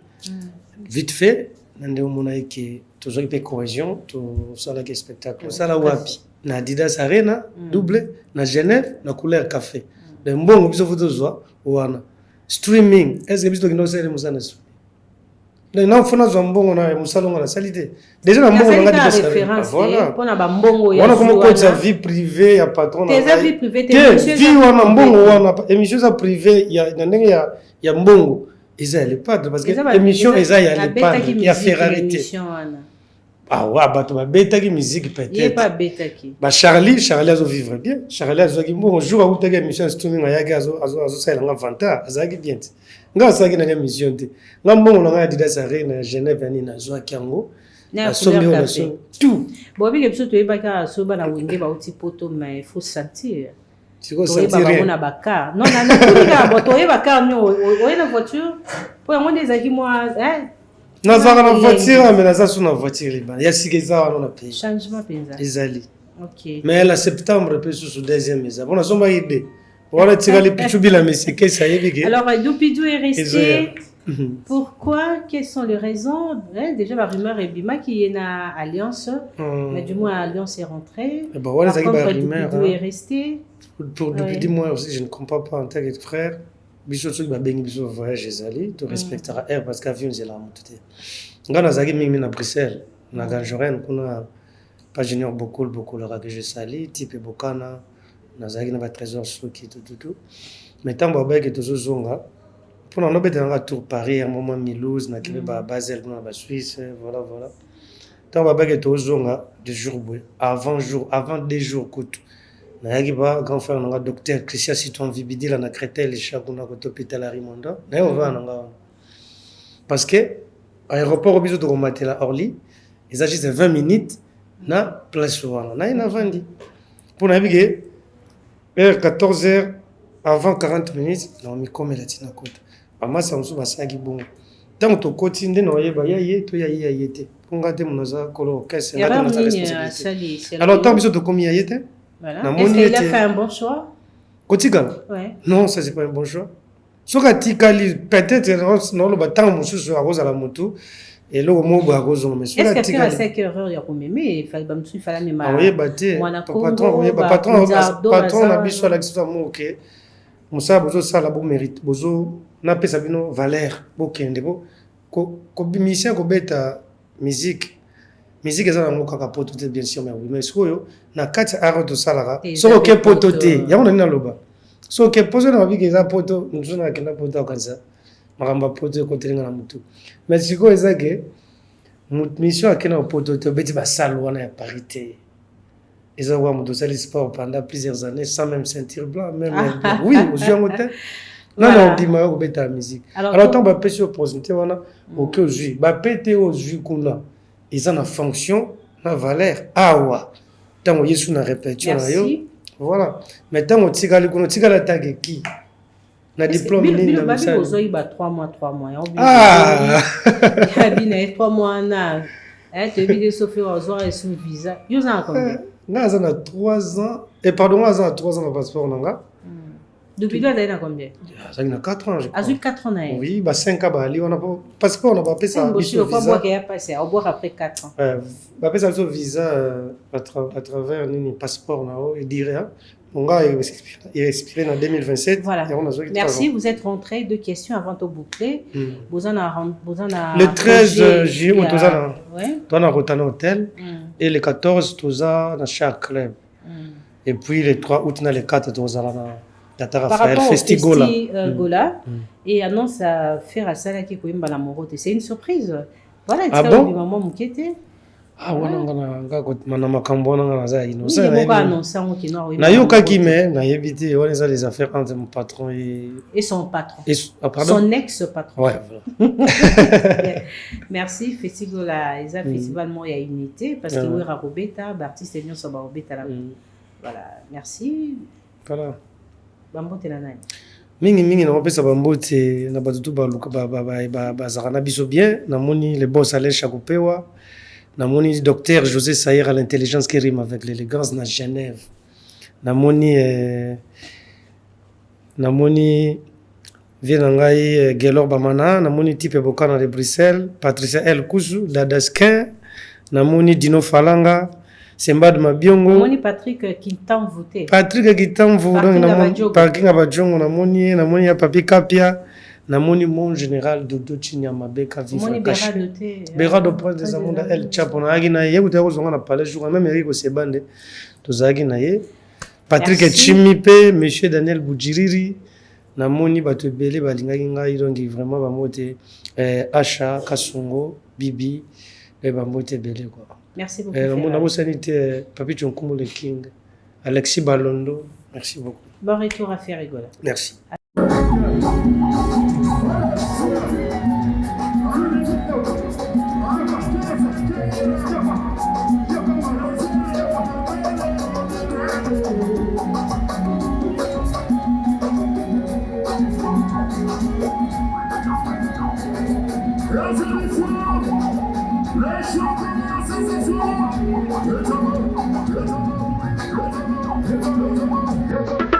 vite fait nde omona ki to zo pe cohésion to sala ke spectacle sala wapi na Adidas Arena double na Genève na couleur café de mbongo biso foto zwa wana streaming est-ce que biso to sele musana donc non faut nous mbongo na musalongo na salité déjà na mbongo na référence pour na ba mbongo ya wana comme sa vie privée ya patron na vie privée vie wana mbongo wana émission za privée ya ndenge ya mbongo eza le padre parce que émission eza ya le padre ya Ferrari ah ouais bato ba beta ki musique peut-être il pas beta ki ba Charlie azo vivre bien Charlie azo ki bon jour a utaka émission streaming ya azo ça nga vanta azaki bien nga saki na émission te nga mbongo na Adidas Arena na Genève ni na zwa kiango na sombi na tout bon bi ke to yeba ka so ba na wenge ba uti poto mais il faut sentir tu sentir ba na baka non na kulinga boto yeba ka nyo o na voiture pour ngo des aki moi hein na zaka na voiture mais na za suna voiture liba ya sikeza wana na pays changement penza ezali OK mais la septembre peut sous deuxième mesa bona somba idée voilà tika les pichubila mesike ça yebige alors Doupidou est resté pourquoi quelles sont les raisons déjà la rumeur est bima qui est na alliance mais du moins alliance est rentrée bah voilà ça qui ba rumeur Doupidou est resté pour depuis moi aussi je ne comprends pas en tant que frère biso so ba bengi biso voyage ezali to respectera air parce qu'avion zela mutute ngana zaki mingi na Bruxelles na Ganjoren kuna pas junior beaucoup là que je sali type bokana na zaki na ba trésor soki tout mais tant ba que to zonga pour no beta na tour Paris un moment Mulhouse na kibe ba Basel na ba Suisse voilà tant ba que to zonga de jour avant 2 jours coûte na yaki ba grand frère na docteur Christian Citon Vibidila na Crétel chakuna ko hôpital Rimonda na yo va nga parce que aéroport biso to matela Orly ils agissent 20 minutes na place wana na ina vandi pour na bige vers 14h avant 40 minutes na mi comme la tina kota ba masa musu basaki bongo tant to koti nde no yeba yaye to yayete ponga te munaza kolo kese na ta responsabilité alors tant biso to komi yayete. Voilà. Est-ce qu'il a fait un bon choix? Kotika? Ouais. Non, ça c'est pas un bon choix. Soka tikali peut-être non le batang mususu à cause de la moto et le mot à cause de mais soka tikali. Est-ce qu'il a fait 5 erreurs il y a combien mais il fallait il fallait même ah oui baté patron na biso la kiso mo OK. Musa bozo sala bo mérite bozo na pesa bino valeur bo kende bo ko bimisien ko beta musique eza nango kaka poto te bien sûr mais sikoyo na kati art to salara soko ke poto te yango nani naloba so ke pose na biki za poto nzuna kenda poto kanza makamba poto ko telinga na mutu mais siko ezake mission akena poto to beti ba salle wana ya parité ils ont mutu sali sport pendant plusieurs années sans même ceinture blanc même oui aux gens hôtel non dit ma ko beta musique alors tant ba pesi opportunité wana OK aujourd'hui ba pété aujourd'hui kuna ils ont la fonction la valeur awa tant yesu na répétition yo voilà maintenant on tigala kuno tigala tag qui na diplôme ni na ça ozoyi ba 3 mois ya bina 3 mois na te bide Sophie ozoa et sous visa yo za combien na za na 3 ans et pardon moi za 3 ans na passeport nanga depuis là il a combien ça il a 4 ans je crois. A 4 ans oui bah 5 ans bah ali on a pas passeport on a pas fait ça visa qui a passé au boire après 4 ans bah fait ça visa à travers ni passeport na il dirait mon gars il expiré en 2027 voilà. Merci, vous êtes rentré. 2 questions avant de boucler. Vous en a le 13 juillet on toza na Rotana Hotel et le 14 toza na Shark Club et puis le 3 août na le 4 toza na par rapport au Festigola et annonce à faire à Sala qui koyemba la morote, c'est une surprise. Voilà, c'est du moment mukete. Ah wana ngana ko mana makambo na ngana za innocent. Oui, on annonce en qui non. Na yo ka kime na yebiti on les a les affaires entre mon patron et son patron. Pardon? Son ex-patron. Ouais, voilà. Merci Festigola, ils a festival mo ya unité parce que oui Robeta, artiste ñon so ba Robeta là. Voilà, merci. Voilà. Bambote na nani mingi na kopesa bambote na batutu baluka bazaka na biso bien namoni le boss Alain Chakupewa namoni docteur José Saïr à l'intelligence qui rime avec l'élégance na Genève namoni vient ngai Gelor Bamana namoni type Bokana de Bruxelles Patricia El Kusu Dadaskin namoni Dino Falanga Semba de Mabiongo. Moni Patrick qui t'a voté. Patrick qui t'a voté. Parking à Badjongo, namoni ya Papi Kapia, namoni mon général Dodo Chinyamabeka vivre. Moni Béra doté. Béra do prince des Amonda El Chapo na agina ye uta kozonga na palais jour même Eric Sebande tozagi na ye. Patrick Chimipe, monsieur Daniel Boudjiriri, namoni bato belé balingaki ngai donc vraiment ba moté Acha Kasongo, Bibi et ba moté belé quoi. Merci beaucoup. Mon ami sanité, Papi Tchonkumo le King, Alexis Balondo, merci beaucoup. Bon retour à Ferrigola. Merci. Let's go.